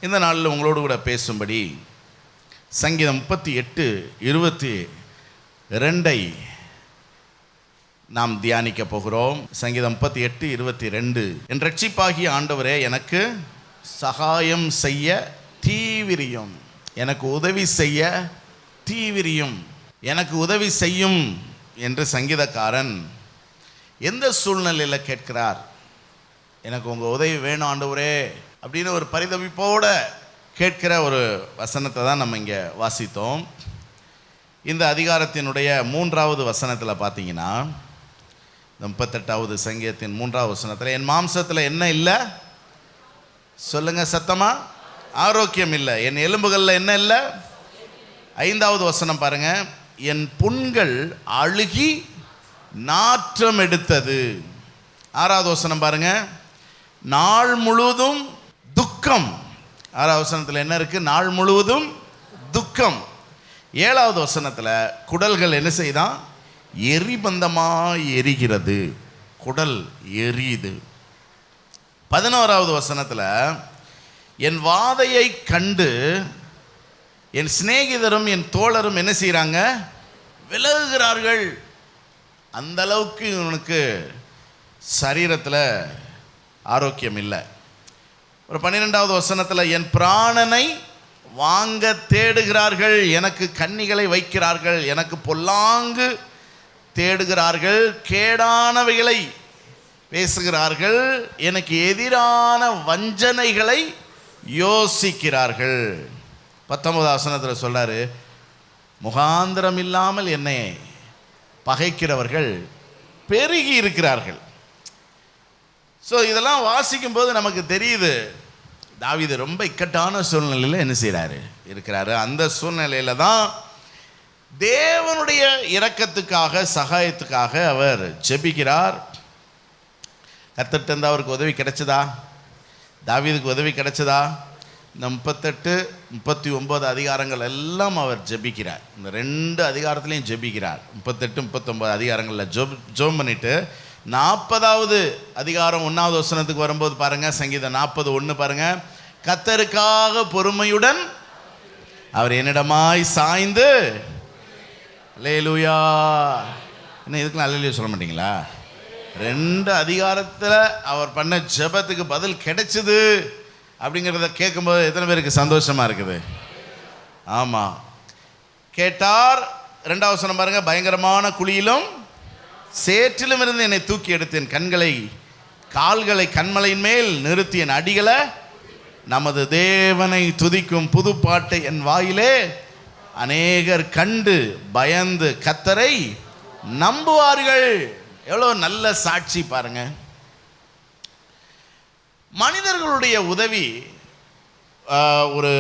இந்த நாளில் உங்களோடு கூட பேசும்படி சங்கீதம் 38:22 நாம் தியானிக்க போகிறோம். சங்கீதம் 38:22. என் ரட்சிப்பாகிய ஆண்டவரே, எனக்கு சகாயம் செய்ய தீவிரியும், எனக்கு உதவி செய்ய தீவிரியும், எனக்கு உதவி செய்யும் என்று சங்கீதக்காரன் எந்த சூழ்நிலையில் கேட்கிறார்? எனக்கு உங்கள் உதவி வேணும் ஆண்டவரே அப்படின்னு ஒரு பரிதவிப்போடு கேட்கிற ஒரு வசனத்தை தான் நம்ம இங்கே வாசித்தோம். இந்த அதிகாரத்தினுடைய 3வது வசனத்தில் பார்த்தீங்கன்னா, 38வது சங்கீதத்தின் 3வது வசனத்தில், என் மாம்சத்தில் என்ன இல்லை? சொல்லுங்க சத்தமா. ஆரோக்கியம் இல்லை. என் எலும்புகளில் என்ன இல்லை? 5வது வசனம் பாருங்க, என் புண்கள் அழுகி நாற்றம் எடுத்தது. 6வது வசனம் பாருங்க, நாள் முழுவதும் துக்கம். 6வது வசனத்தில் என்ன இருக்கு? நாள் முழுவதும் துக்கம். 7வது வசனத்தில் குடல்கள் என்ன செய்தான்? எரிபந்தமாய் எரிகிறது, குடல் எரியுது. 11வது வசனத்தில் என் வாதையை கண்டு என் சிநேகிதரும் என் தோழரும் என்ன செய்கிறாங்க? விலகுகிறார்கள். அந்த அளவுக்கு இவனுக்கு சரீரத்தில் ஆரோக்கியம் இல்லை. ஒரு 12வது வசனத்தில் என் பிராணனை வாங்க தேடுகிறார்கள், எனக்கு கண்ணிகளை வைக்கிறார்கள், எனக்கு பொல்லாங்கு தேடுகிறார்கள், கேடானவைகளை பேசுகிறார்கள், எனக்கு எதிரான வஞ்சனைகளை யோசிக்கிறார்கள். 19வது வசனத்தில் சொல்றாரு, முகாந்திரம் இல்லாமல் என்னை பகைக்கிறவர்கள் பெருகி இருக்கிறார்கள். ஸோ இதெல்லாம் வாசிக்கும் போது நமக்கு தெரியுது, தாவீது ரொம்ப இக்கட்டான சூழ்நிலையில் என்ன செய்கிறாரு? இருக்கிறாரு. அந்த சூழ்நிலையில் தான் தேவனுடைய இரக்கத்துக்காக, சகாயத்துக்காக அவர் ஜெபிக்கிறார். கர்த்தர்கிட்ட அவருக்கு உதவி கிடைச்சதா? தாவீதுக்கு உதவி கிடைச்சதா? இந்த 38, 39 அதிகாரங்கள் எல்லாம் அவர் ஜெபிக்கிறார். இந்த 2 அதிகாரத்துலையும் ஜெபிக்கிறார். 38, 39 அதிகாரங்களில் ஜெபம் பண்ணிட்டு 40வது அதிகாரம் 1வது வசனத்துக்கு வரும்போது பாருங்க, சங்கீதம் 40:1 பாருங்க, கர்த்தருக்காக பொறுமையுடன் அவர் என்னிடமாய் சாய்ந்து, அல்லேலூயா. என்ன இதுக்கெல்லாம் அல்லேலூயா சொல்ல மாட்டீங்களா? 2 அதிகாரத்தில் அவர் பண்ண ஜெபத்துக்கு பதில் கிடைச்சது அப்படிங்கிறத கேட்கும்போது எத்தனை பேருக்கு சந்தோஷமா இருக்குது? ஆமாம், கேட்டார். 2வது வசனம் பாருங்க, பயங்கரமான குழியிலும் சேற்றிலும் இருந்து என்னை தூக்கி எடுத்தேன், கால்களை கண்மலையின் மேல் நிறுத்தி என் அடிகளை நமது தேவனை துதிக்கும் புதுப்பாட்டை என் வாயிலே அநேகர் கண்டு பயந்து கர்த்தரை நம்புவார்கள். எவ்வளோ நல்ல சாட்சி பாருங்க. மனிதர்களுடைய உதவி ஒரு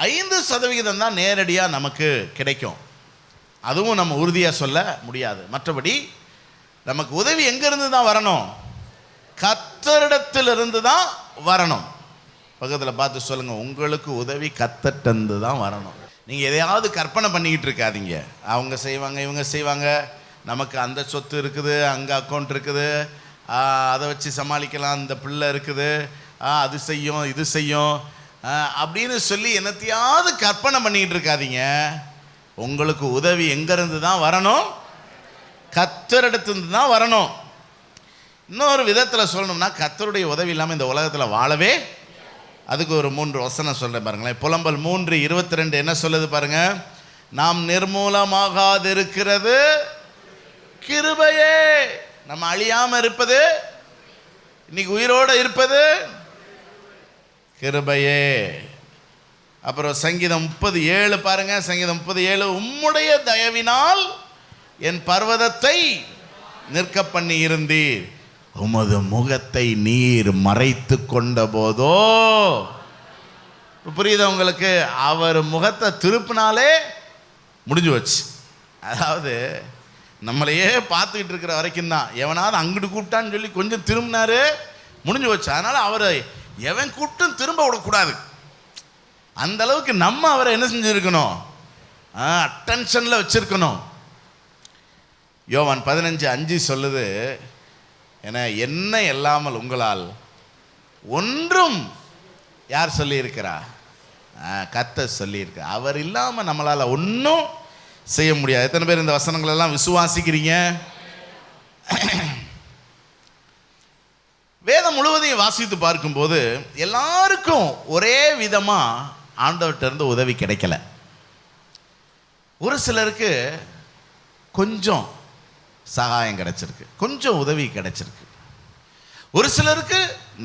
5% தான் நேரடியாக நமக்கு கிடைக்கும். அதுவும் நம்ம உறுதியாக சொல்ல முடியாது. மற்றபடி நமக்கு உதவி எங்கேருந்து தான் வரணும்? கர்த்தரிடத்திலிருந்து தான் வரணும். பக்கத்தில் பார்த்து சொல்லுங்கள், உங்களுக்கு உதவி கர்த்தர்கிட்டருந்து தான் வரணும். நீங்கள் எதையாவது கற்பனை பண்ணிக்கிட்டு இருக்காதீங்க. அவங்க செய்வாங்க, இவங்க செய்வாங்க, நமக்கு அந்த சொத்து இருக்குது, அங்கே அக்கௌண்ட் இருக்குது, அதை வச்சு சமாளிக்கலாம், அந்த பிள்ளை இருக்குது, அது செய்யும், இது செய்யும் அப்படின்னு சொல்லி என்னத்தையாவது கற்பனை பண்ணிக்கிட்டு இருக்காதீங்க. உங்களுக்கு உதவி எங்கேருந்து தான் வரணும்? கர்த்தரிடத்திலிருந்து தான் வரணும். இன்னொரு விதத்தில் சொல்லணும்னா, கர்த்தருடைய உதவி இல்லாமல் இந்த உலகத்தில் வாழவே. அதுக்கு ஒரு 3 வசனம் சொல்கிறேன் பாருங்களேன். புலம்பல் 3:22 என்ன சொல்லுது பாருங்க, நாம் நிர்மூலமாகாதிருக்கிறது கிருபையே. நம்ம அழியாமல் இருப்பது, இன்னைக்கு உயிரோடு இருப்பது கிருபையே. அப்புறம் சங்கீதம் 37 பாருங்க, சங்கீதம் 37, உம்முடைய தயவினால் என் பர்வதத்தை நிற்க பண்ணி இருந்தீர், உமது முகத்தை நீர் மறைத்து கொண்ட போதோ. புரியுதா உங்களுக்கு? அவர் முகத்தை திருப்பினாலே முடிஞ்சு வச்சு. அதாவது நம்மளையே பார்த்துக்கிட்டு இருக்கிற வரைக்கும் தான். எவனாவது அங்கிட்டு கூப்பிட்டான்னு சொல்லி கொஞ்சம் திரும்பினாரு, முடிஞ்சு வச்சு. அதனால் அவரை எவன் கூட்டும் திரும்ப விடக்கூடாது. அந்த அளவுக்கு நம்ம அவரை என்ன செஞ்சுருக்கணும்? அட்டென்ஷனில் வச்சுருக்கணும். யோவான் 15:5 சொல்லுது, என என்ன இல்லாமல் உங்களால் ஒன்றும் யார் சொல்லியிருக்கிறா? கர்த்தர் சொல்லியிருக்க. அவர் இல்லாமல் நம்மளால் ஒன்றும் செய்ய முடியாது. எத்தனை பேர் இந்த வசனங்கள் எல்லாம் விசுவாசிக்கிறீங்க? வேதம் முழுவதையும் வாசித்து பார்க்கும்போது எல்லாருக்கும் ஒரே விதமாக ஆண்டவர்கிட்ட இருந்து உதவி கிடைக்கல. ஒரு சிலருக்கு கொஞ்சம் சகாயம் கிடைச்சிருக்கு, கொஞ்சம் உதவி கிடைச்சிருக்கு. ஒரு சிலருக்கு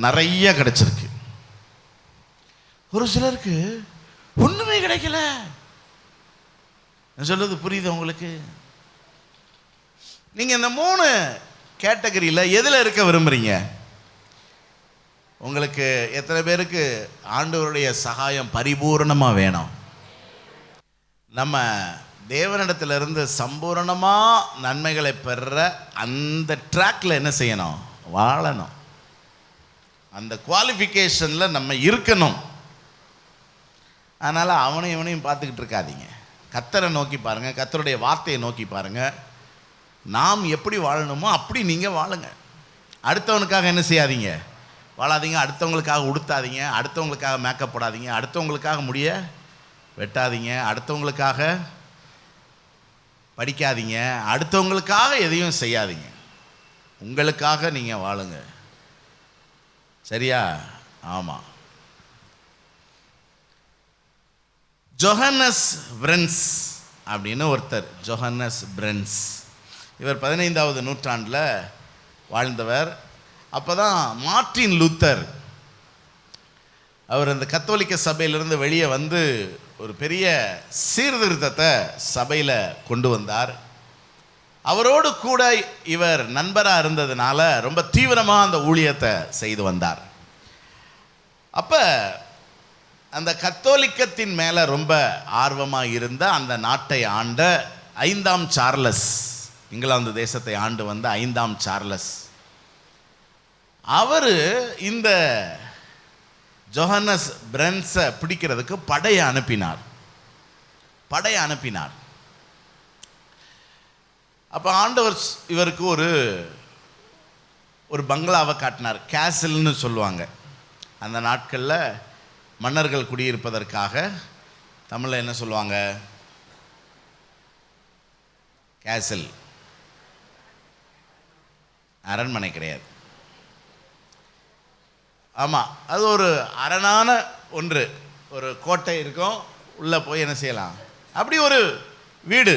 நிறைய கிடைச்சிருக்கு, ஒரு சிலருக்கு ஒண்ணுமே கிடைக்கல. நான் சொல்றது புரியுது உங்களுக்கு? நீங்க இந்த 3 கேட்டகரியில் எதில் இருக்க விரும்புறீங்க? உங்களுக்கு எத்தனை பேருக்கு ஆண்டவருடைய சகாயம் பரிபூர்ணமாக வேணும்? நம்ம தேவனிடத்திலிருந்து சம்பூர்ணமாக நன்மைகளை பெற அந்த ட்ராக்ல என்ன செய்யணும்? வாழணும். அந்த குவாலிஃபிகேஷனில் நம்ம இருக்கணும். அதனால் அவனையும் இவனையும் பார்த்துக்கிட்டு இருக்காதீங்க. கர்த்தரை நோக்கி பாருங்கள், கர்த்தருடைய வார்த்தையை நோக்கி பாருங்கள். நாம் எப்படி வாழணுமோ அப்படி நீங்கள் வாழுங்க. அடுத்தவனுக்காக என்ன செய்யாதீங்க? வாழாதீங்க. அடுத்தவங்களுக்காக உடுத்தாதீங்க, அடுத்தவங்களுக்காக மேக்கப் போடாதீங்க, அடுத்தவங்களுக்காக முடிய வெட்டாதீங்க, அடுத்தவங்களுக்காக படிக்காதீங்க, அடுத்தவங்களுக்காக எதையும் செய்யாதீங்க. உங்களுக்காக நீங்கள் வாழுங்க. சரியா? ஆமாம். ஜொஹன்னஸ் பிரன்ஸ் அப்படின்னு ஒருத்தர், ஜொஹன்னஸ் பிரன்ஸ், இவர் 15வது நூற்றாண்டில் வாழ்ந்தவர். அப்போ தான் மார்ட்டின் லூத்தர் அவர் அந்த கத்தோலிக்க சபையிலிருந்து வெளியே வந்து ஒரு பெரிய சீர்திருத்தத்தை சபையில் கொண்டு வந்தார். அவரோடு கூட இவர் நண்பராக இருந்ததுனால ரொம்ப தீவிரமாக அந்த ஊழியத்தை செய்து வந்தார். அப்போ அந்த கத்தோலிக்கத்தின் மேலே ரொம்ப ஆர்வமாக இருந்த அந்த நாட்டை ஆண்ட 5ஆம் சார்லஸ், இங்கிலாந்து தேசத்தை ஆண்டு வந்த 5ஆம் சார்லஸ், அவர் இந்த ஜொஹன்னஸ் பிரன்ஸை பிடிக்கிறதுக்கு படையை அனுப்பினார். அப்போ ஆண்டவர் இவருக்கு ஒரு பங்களாவை காட்டினார். கேசல்னு சொல்லுவாங்க. அந்த நாட்களில் மன்னர்கள் குடியிருப்பதற்காக தமிழில் என்ன சொல்லுவாங்க? கேசல். அரண்மனை கிடையாது. ஆமாம், அது ஒரு அரணான ஒன்று, ஒரு கோட்டை இருக்கும், உள்ளே போய் என்ன செய்யலாம், அப்படி ஒரு வீடு.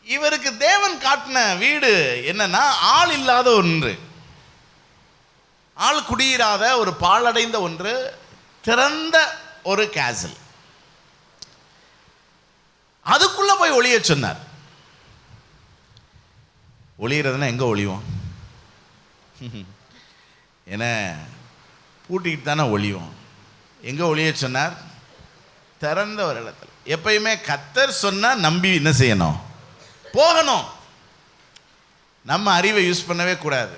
இவருக்கு தேவன் காட்டின வீடு என்னன்னா ஆள் இல்லாத ஒன்று, ஆள் குடியிராத ஒரு பாழடைந்த ஒன்று, திறந்த ஒரு கேசல். அதுக்குள்ள போய் ஒளிய சொன்னார். ஒளியறதுன்னா எங்க ஒளிவோம்? ஏன்னா பூட்டிக்கிட்டு தானே ஒளிவோம். எங்க ஒளிய சொன்னார்? திறந்த ஒரு இடத்துல. எப்பயுமே கர்த்தர் சொன்னா நம்பி என்ன செய்யணும்? போகணும். நம்ம அறிவை யூஸ் பண்ணவே கூடாது.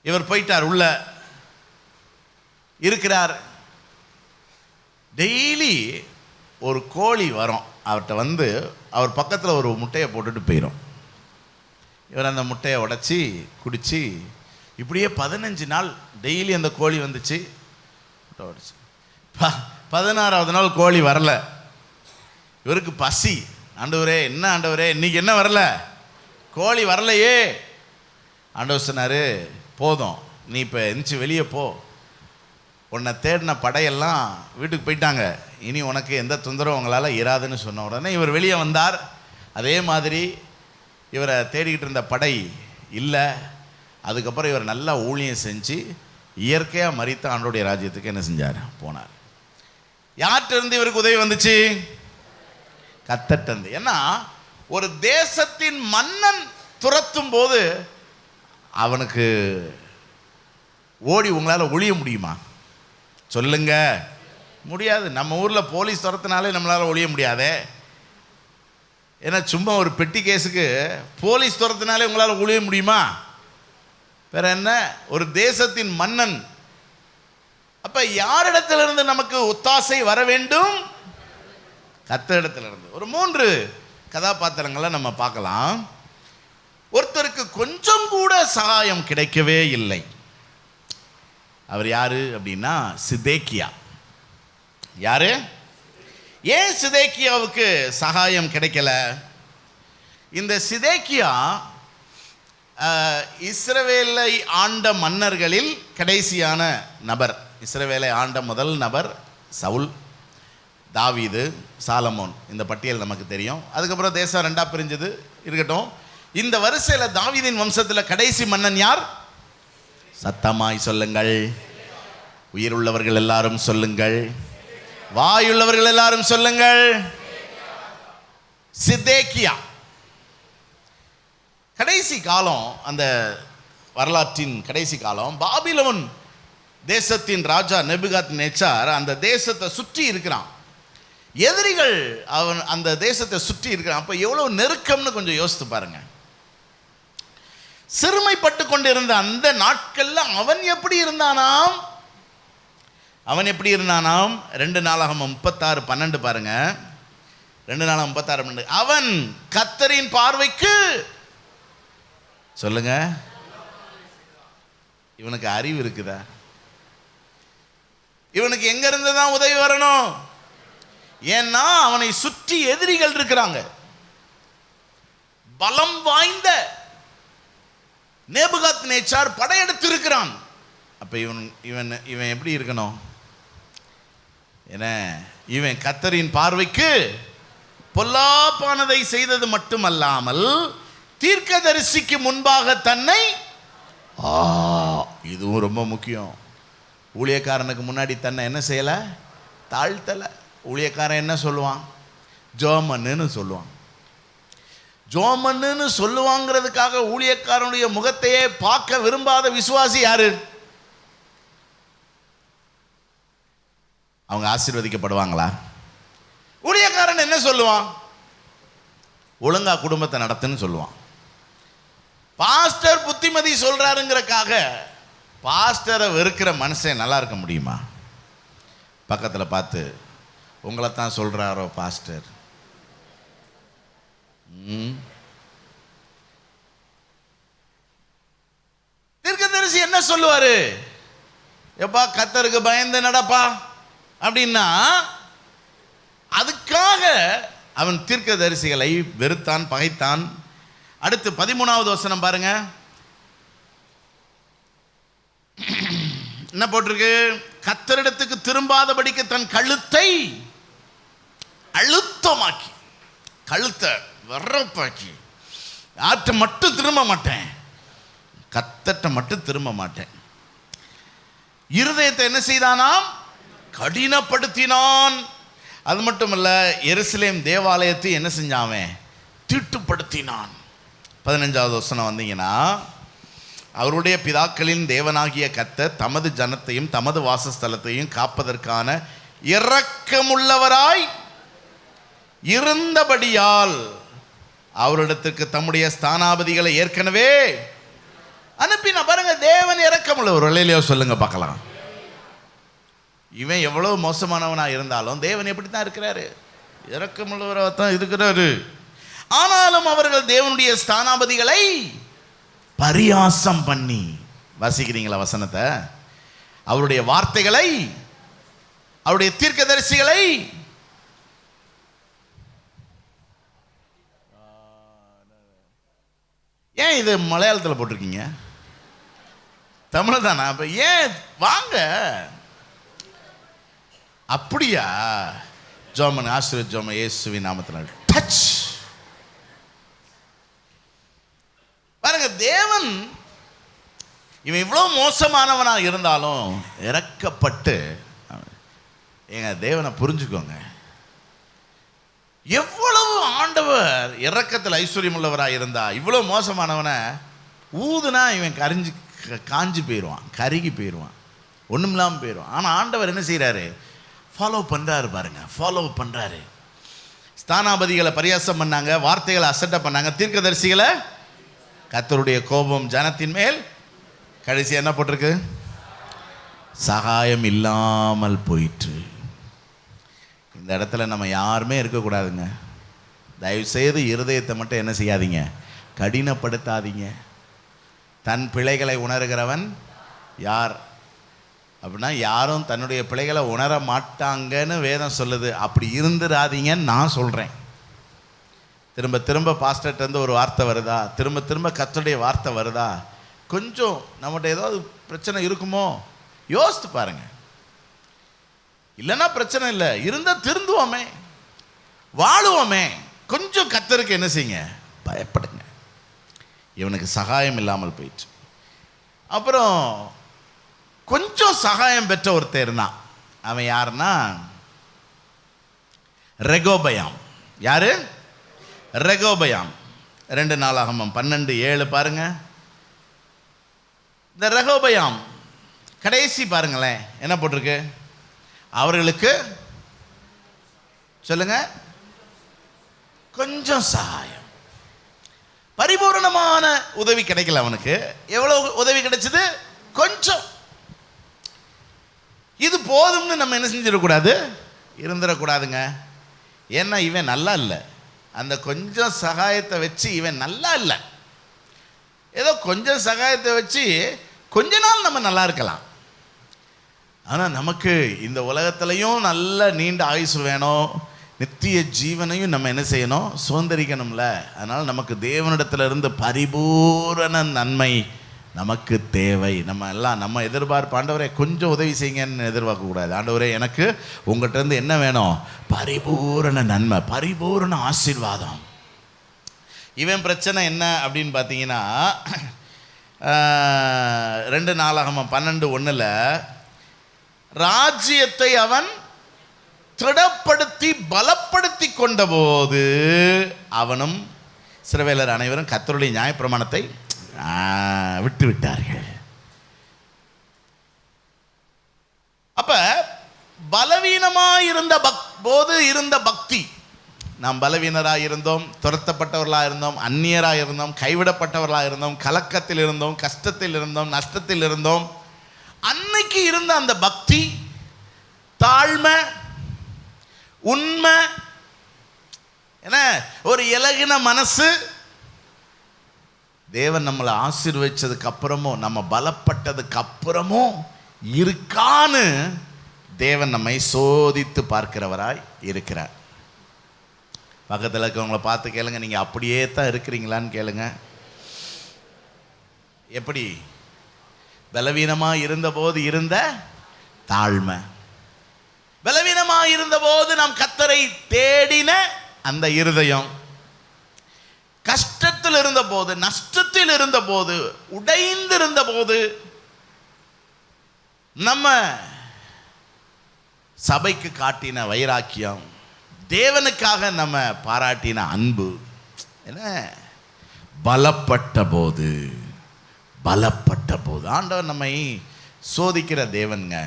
இவர் போயிட்டார், உள்ள இருக்கிறார். டெய்லி ஒரு கோழி வரும் அவர்கிட்ட, வந்து அவர் பக்கத்தில் ஒரு முட்டையை போட்டுட்டு போயிடும். இவர் அந்த முட்டையை உடைச்சி குடித்து இப்படியே 15 நாள் டெய்லி அந்த கோழி வந்துச்சு, முட்டை உடைச்சி. 16வது நாள் கோழி வரல. இவருக்கு பசி. ஆண்டவரே, என்ன ஆண்டவரே, இன்னைக்கு என்ன வரல? கோழி வரலையே. ஆண்டவர் சொன்னார், போதும், நீ இப்போ எந்திச்சு வெளியே போ, உன்னை தேடின படையெல்லாம் வீட்டுக்கு போயிட்டாங்க, இனி உனக்கு எந்த தொந்தரவும் உங்களால் இராதுன்னு சொன்ன உடனே இவர் வெளியே வந்தார். அதே மாதிரி இவரை தேடிக்கிட்டு இருந்த படை இல்லை. அதுக்கப்புறம் இவர் நல்லா ஊழியம் செஞ்சு இயற்கையாக மரித்த ஆண்டோடைய ராஜ்யத்துக்கு என்ன செஞ்சார்? போனார். யார்கிட்ட இருந்து இவருக்கு உதவி வந்துச்சு? கர்த்தர்ட்ட. ஏன்னா ஒரு தேசத்தின் மன்னன் துரத்தும் போது அவனுக்கு ஓடி உங்களால் ஒழிய முடியுமா? சொல்லுங்க, முடியாது. நம்ம ஊரில் போலீஸ் துரத்தினாலே நம்மளால் ஒழிய முடியாதே. ஏன்னா சும்மா ஒரு பெட்டி கேஸுக்கு போலீஸ் துரத்தினாலே உங்களால் ஒழிய முடியுமா? வேற என்ன? ஒரு தேசத்தின் மன்னன். அப்ப யாரிடத்திலிருந்து நமக்கு ஒத்தாசை வர வேண்டும்? கர்த்தரிடத்திலிருந்து. ஒரு 3 கதாபாத்திரங்களை நம்ம பார்க்கலாம். ஒருத்தருக்கு கொஞ்சம் கூட சகாயம் கிடைக்கவே இல்லை. அவர் யாரு அப்படின்னா சிதேக்கியா. யாரு? ஏன் சிதேக்கியாவுக்கு சகாயம் கிடைக்கல? இந்த சிதேக்கியா இஸ்ரவேலை ஆண்ட மன்னர்களில் கடைசியான நபர். இஸ்ரவேலை ஆண்ட முதல் நபர் சவுல், தாவீது, சாலமோன். இந்த பட்டியல் நமக்கு தெரியும். அதுக்கப்புறம் தேசம் ரெண்டா பிரிஞ்சது இருக்கட்டும். இந்த வரிசையில் தாவீதின் வம்சத்தில் கடைசி மன்னன் யார்? சத்தமாய் சொல்லுங்கள். உயிருள்ளவர்கள் எல்லாரும் சொல்லுங்கள். வாயுள்ளவர்கள் எல்லாரும் சொல்லுங்கள். சிதேக்கியா. கடைசி காலம், அந்த வரலாற்றின் கடைசி காலம். பாபிலோன் தேசத்தின் ராஜா நேபுகாத்நேச்சார் அந்த தேசத்தை சுற்றி இருக்கிறான். எதிரிகள் அவன் அந்த தேசத்தை சுற்றி இருக்கிறான். அப்போ எவ்வளோ நெருக்கம்னு கொஞ்சம் யோசித்து பாருங்க. சிறுமைப்பட்டு கொண்டிருந்த அந்த நாட்களில் அவன் எப்படி இருந்தானாம்? 2 நாளாகமம் 36:12 பாருங்க. 2 நாளாகமம் 36:12. அவன் கர்த்தரின் பார்வைக்கு சொல்லுங்க. இவனுக்கு அறிவு இருக்குதா? இவனுக்கு எங்க இருந்து தான் உதவி வரணும்? ஏன்னா அவனை சுற்றி எதிரிகள் இருக்கிறாங்க. பலம் வாய்ந்த நேபுகாத்நேச்சார் படையெடுத்து இருக்கிறான். அப்ப இவன் எப்படி இருக்கணும்? இவன் கர்த்தரின் பார்வைக்கு பொல்லாப்பானதை செய்தது மட்டுமல்லாமல் தீர்க்கதரிசிக்கு முன்பாக தன்னை, இதுவும் ரொம்ப முக்கியம், ஊழியக்காரனுக்கு முன்னாடி தன்னை என்ன செய்யல? தாழ்த்தல. ஊழியக்காரன் என்ன சொல்லுவான்? ஜோமன்னு சொல்லுவான். ஜோமன்னு சொல்லுவாங்கிறதுக்காக ஊழியக்காரனுடைய முகத்தையே பார்க்க விரும்பாத விசுவாசி யாரு? அவங்க ஆசீர்வதிக்கப்படுவாங்களா? ஊழியக்காரன் என்ன சொல்லுவான்? ஒழுங்கா குடும்பத்தை நடத்துன்னு சொல்லுவான். பாஸ்டர் புத்திமதி சொல்றாருங்கிறக்காக பாஸ்டரை வெறுக்கிற மனுஷன் நல்லா இருக்க முடியுமா? பக்கத்தில் பார்த்து, உங்களை தான் சொல்றாரோ பாஸ்டர். தீர்க்கதரிசி என்ன சொல்லுவாரு? எப்பா கர்த்தருக்கு பயந்து நடப்பா அப்படின்னா, அதுக்காக அவன் தீர்க்கதரிசிகளை வெறுத்தான், பகைத்தான். அடுத்து 13வது வசனம் பாருங்க. என்ன போட்டிருக்கு? கர்த்தரிடத்துக்கு திரும்பாதபடிக்கு தன் கழுத்தை அழுத்தமாக்கி, கழுத்தை வரப்பாக்கி, ஆற்ற மட்டும் திரும்ப மாட்டேன், கர்த்தர்ட்ட மட்டும் திரும்ப மாட்டேன். இருதயத்தை என்ன செய்தானாம்? கடினப்படுத்தினான். அது மட்டுமல்ல, எருசலேம் தேவாலயத்தை என்ன செஞ்சாமே? தீட்டுப்படுத்தினான். 15வது வசனம் வந்தீங்கன்னா, அவருடைய பிதாக்களின் தேவனாகிய கர்த்தர் தமது ஜனத்தையும் தமது வாசஸ்தலத்தையும் காப்பதற்கான இரக்கமுள்ளவராய் இருந்தபடியால் அவரிடத்திற்கு தம்முடைய ஸ்தானாபதிகளை ஏற்கனவே அனுப்பின. பாருங்க, தேவன் இரக்கமுள்ளவர். இல்லையோ சொல்லுங்க பார்க்கலாம். இவன் எவ்வளவு மோசமானவனா இருந்தாலும் தேவன் எப்படி தான் இருக்கிறாரு? இரக்கமுள்ளவராக தான் இருக்கிறாரு. ஆனாலும் அவர்கள் தேவனுடைய ஸ்தானாபதிகளை பரியாசம் பண்ணி, வாசிக்கிறீங்களா வசனத்தை? அவருடைய வார்த்தைகளை, அவருடைய தீர்க்கதரிசிகளை ஏன் இது மலையாளத்தில் போட்டிருக்கீங்க? தமிழ் தானா? அப்ப ஏன் வாங்க? அப்படியா? ஜோமன் ஆசீர்வதி ஜோமன் இயேசுவின் நாமத்தில் டச். பாருங்க, தேவன் இவன் இவ்வளவு மோசமானவனா இருந்தாலும் இறக்கப்பட்டு, எங்க தேவனை புரிஞ்சுக்கோங்க. எவ்வளவு ஆண்டவர் இரக்கத்தில் ஐஸ்வர்யம் உள்ளவராக இருந்தா, இவ்வளவு மோசமானவனை ஊதுனா இவன் காஞ்சி போயிடுவான், கருகி போயிடுவான், ஒன்றும் இல்லாமல் போயிடுவான். ஆனால் ஆண்டவர் என்ன செய்கிறாரு? ஃபாலோ பண்ணுறாரு. பாருங்க, ஃபாலோ பண்ணுறாரு. ஸ்தானாபதிகளை பரியாசம் பண்ணாங்க, வார்த்தைகளை அசட்டை பண்ணாங்க, தீர்க்கதரிசிகளை. கர்த்தருடைய கோபம் ஜனத்தின் மேல். கடைசி என்ன போட்டிருக்கு? சகாயம் இல்லாமல் போயிற்று. இந்த இடத்துல நம்ம யாருமே இருக்கக்கூடாதுங்க. தயவுசெய்து இருதயத்தை மட்டும் என்ன செய்யாதீங்க? கடினப்படுத்தாதீங்க. தன் பிழைகளை உணர்கிறவன் யார்? அப்படின்னா யாரும் தன்னுடைய பிள்ளைகளை உணர மாட்டாங்கன்னு வேதம் சொல்லுது. அப்படி இருந்துடாதீங்கன்னு நான் சொல்கிறேன். திரும்ப திரும்ப பாஸ்டர்கிட்டருந்து ஒரு வார்த்தை வருதா, திரும்ப திரும்ப கர்த்தருடைய வார்த்தை வருதா, கொஞ்சம் நம்மகிட்ட ஏதாவது பிரச்சனை இருக்குமோ யோசித்து பாருங்க. இல்லைன்னா பிரச்சனை இல்லை, இருந்தால் திருந்துவோமே, வாழுவோமே. கொஞ்சம் கர்த்தருக்கு என்ன செய்யுங்க, பயப்படுங்க. இவனுக்கு சகாயம் இல்லாமல் போயிடுச்சு. அப்புறம் கொஞ்சம் சகாயம் பெற்ற ஒருத்தர் இருந்தான். அவன் யாருன்னா ரெகோபயாம். யாரு? ரெகோபயாம். 2 நாளாகமம் 12:7 பாருங்க. இந்த ரெகோபயாம் கடைசி பாருங்களேன் என்ன போட்டிருக்கு. அவர்களுக்கு சொல்லுங்க கொஞ்சம் சகாயம், பரிபூரணமான உதவி கிடைக்கல அவனுக்கு. எவ்வளவு உதவி கிடைச்சது? கொஞ்சம். இது போதும்னு நம்ம என்ன செஞ்சிடக்கூடாது, இருந்துடக்கூடாதுங்க. ஏன்னா இவன் நல்லா இல்லை. அந்த கொஞ்சம் சகாயத்தை வச்சு இவன் நல்லா இல்லை. ஏதோ கொஞ்சம் சகாயத்தை வச்சு கொஞ்ச நாள் நம்ம நல்லா இருக்கலாம். ஆனால் நமக்கு இந்த உலகத்துலையும் நல்ல நீண்ட ஆயுசு வேணும், நித்திய ஜீவனையும் நம்ம என்ன செய்யணும், சுதந்திரிக்கணும்ல. அதனால் நமக்கு தேவனிடத்திலிருந்து பரிபூரண நன்மை நமக்கு தேவை. நம்ம எதிர்பார்ப்பு, ஆண்டவரே கொஞ்சம் உதவி செய்யுங்கன்னு எதிர்பார்க்கக்கூடாது. ஆண்டவரே எனக்கு உங்கள்கிட்ட இருந்து என்ன வேணும், பரிபூரண நன்மை, பரிபூரண ஆசீர்வாதம். இவன் பிரச்சனை என்ன அப்படின்னு பார்த்தீங்கன்னா 2 நாளாகமம் 12:1 ராஜ்யத்தை அவன் திடப்படுத்தி பலப்படுத்தி கொண்ட போது அவனும் இஸ்ரவேலர் அனைவரும் கர்த்தருடைய நியாயப்பிரமாணத்தை விட்டு விட்டார்கள். அப்ப பலவீனமாயிருந்த போது இருந்த பக்தி, நாம் பலவீனராக இருந்தோம், துரத்தப்பட்டவர்களாக இருந்தோம், அந்நியராக இருந்தோம், கைவிடப்பட்டவர்களாக இருந்தோம், கலக்கத்தில் இருந்தோம், கஷ்டத்தில் இருந்தோம், நஷ்டத்தில் இருந்தோம். அன்னைக்கு இருந்த அந்த பக்தி, தாழ்மை, உண்மை, என்ன ஒரு இலகின மனசு, தேவன் நம்மளை ஆசீர்வதிச்சதுக்கு அப்புறமும் நம்ம பலப்பட்டதுக்கு அப்புறமும் இருக்கான்னு தேவன் நம்மை சோதித்து பார்க்கிறவராய் இருக்கிறார். பக்கத்தில் இருக்கவங்களை பார்த்து கேளுங்க, நீங்கள் அப்படியே தான் இருக்கிறீங்களான்னு கேளுங்க. எப்படி? பலவீனமாக இருந்தபோது இருந்த தாழ்மை, பலவீனமாக இருந்தபோது நாம் கர்த்தரை தேடின அந்த இருதயம், கஷ்டத்தில் இருந்தபோது, நஷ்டத்தில் இருந்தபோது, உடைந்திருந்த போது நம்ம சபைக்கு காட்டின வைராக்கியம், தேவனுக்காக நம்ம பாராட்டின அன்பு, என்ன பலப்பட்ட போது ஆண்டவர் நம்மை சோதிக்கிற தேவனுங்க.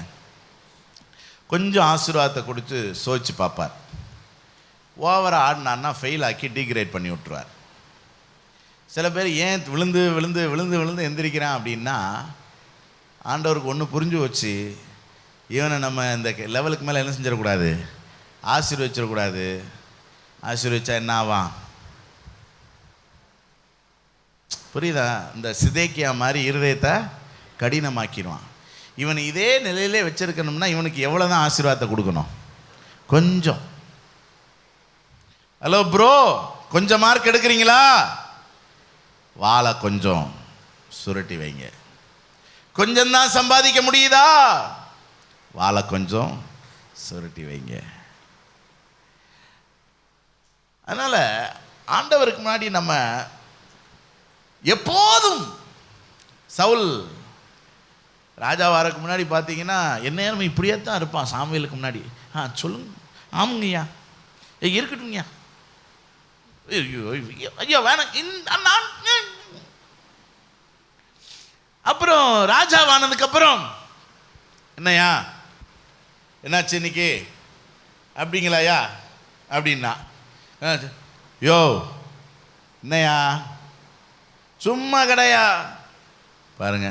கொஞ்சம் ஆசீர்வாதத்தை கொடுத்து சோதிச்சு பார்ப்பார். ஓவராக ஆடினான்னா ஃபெயில் ஆக்கி டீக்ரேட் பண்ணி விட்டுருவார். சில பேர் ஏன் விழுந்து விழுந்து விழுந்து விழுந்து எந்திரிக்கிறான் அப்படின்னா, ஆண்டவருக்கு ஒன்று புரிஞ்சு வச்சு, இவனை நம்ம இந்த லெவலுக்கு மேலே என்ன செஞ்சிடக்கூடாது, ஆசீர்வச்சிடக்கூடாது. ஆசீர்வச்சா என்ன ஆவான் புரியுதா? இந்த சிதேக்கியா மாதிரி இருதயத்தை கடினமாக்கிடுவான். இவன் இதே நிலையிலே வச்சிருக்கணும்னா இவனுக்கு எவ்வளோ தான் ஆசீர்வாதத்தை கொடுக்கணும்? கொஞ்சம். ஹலோ ப்ரோ, கொஞ்சம் மார்க் எடுக்கிறீங்களா? வாழை கொஞ்சம் சுருட்டி வைங்க. கொஞ்சம்தான் சம்பாதிக்க முடியுதா? வாழை கொஞ்சம் சுருட்டி வைங்க. அதனால் ஆண்டவருக்கு முன்னாடி நம்ம எப்போதும், சவுல் ராஜாவாருக்கு முன்னாடி பார்த்தீங்கன்னா என்ன இப்படியே தான் இருப்பான். சாமுவேலுக்கு முன்னாடி சொல்லுங்க, ஆமாங்கய்யா, இருக்கட்டும்யா, ஐயா வேணாம். அப்புறம் ராஜாவானதுக்கு அப்புறம் என்னையா என்னாச்சு இன்னைக்கு அப்படிங்களாயா அப்படின்னா, யோ என்னையா சும்மா கிடையா. பாருங்க,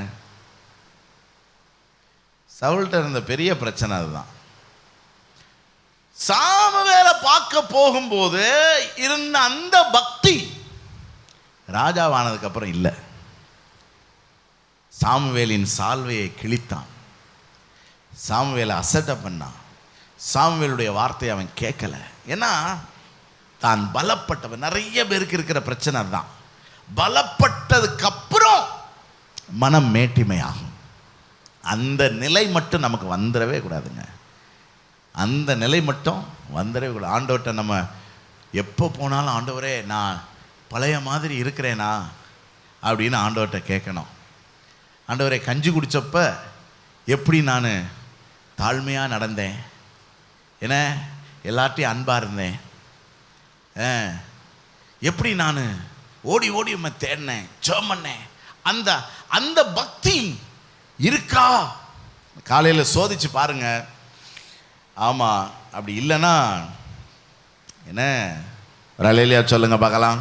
சவுல்கிட்ட இருந்த பெரிய பிரச்சனை அதுதான். சாமுவேலை பார்க்க போகும்போது இருந்த அந்த பக்தி ராஜாவானதுக்கு அப்புறம் இல்லை. சாமுவேலின் சால்வையை கிழித்தான். சாமுவேலை அசட்டை பண்ணான். சாமுவேலுடைய வார்த்தையை அவன் கேட்கல. ஏன்னா தான் பலப்பட்டவன். நிறைய பேருக்கு இருக்கிற பிரச்சனை தான், பலப்பட்டதுக்கு அப்புறம் மனம் மேட்டிமையாகும். அந்த நிலை மட்டும் நமக்கு வந்துடவே கூடாதுங்க. அந்த நிலை மட்டும் வந்துடவே கூடாது. ஆண்டவர்கிட்ட நம்ம எப்போ போனாலும், ஆண்டவரே நான் பழைய மாதிரி இருக்கிறேனா அப்படின்னு ஆண்டவர்கிட்ட கேட்கணும். ஆண்டவரே கஞ்சி குடித்தப்ப எப்படி நான் தாழ்மையாக நடந்தேன், என்ன எல்லார்ட்டையும் அன்பாக இருந்தேன், எப்படி நான் ஓடி ஓடி தேடினேன், ஜெபம் பண்ணேன், அந்த அந்த பக்தி இருக்கா? காலையில் சோதிச்சு பாருங்க. ஆமாம், அப்படி இல்லைன்னா என்ன? ஒரு அல்லேலூயா சொல்லுங்க பார்க்கலாம்.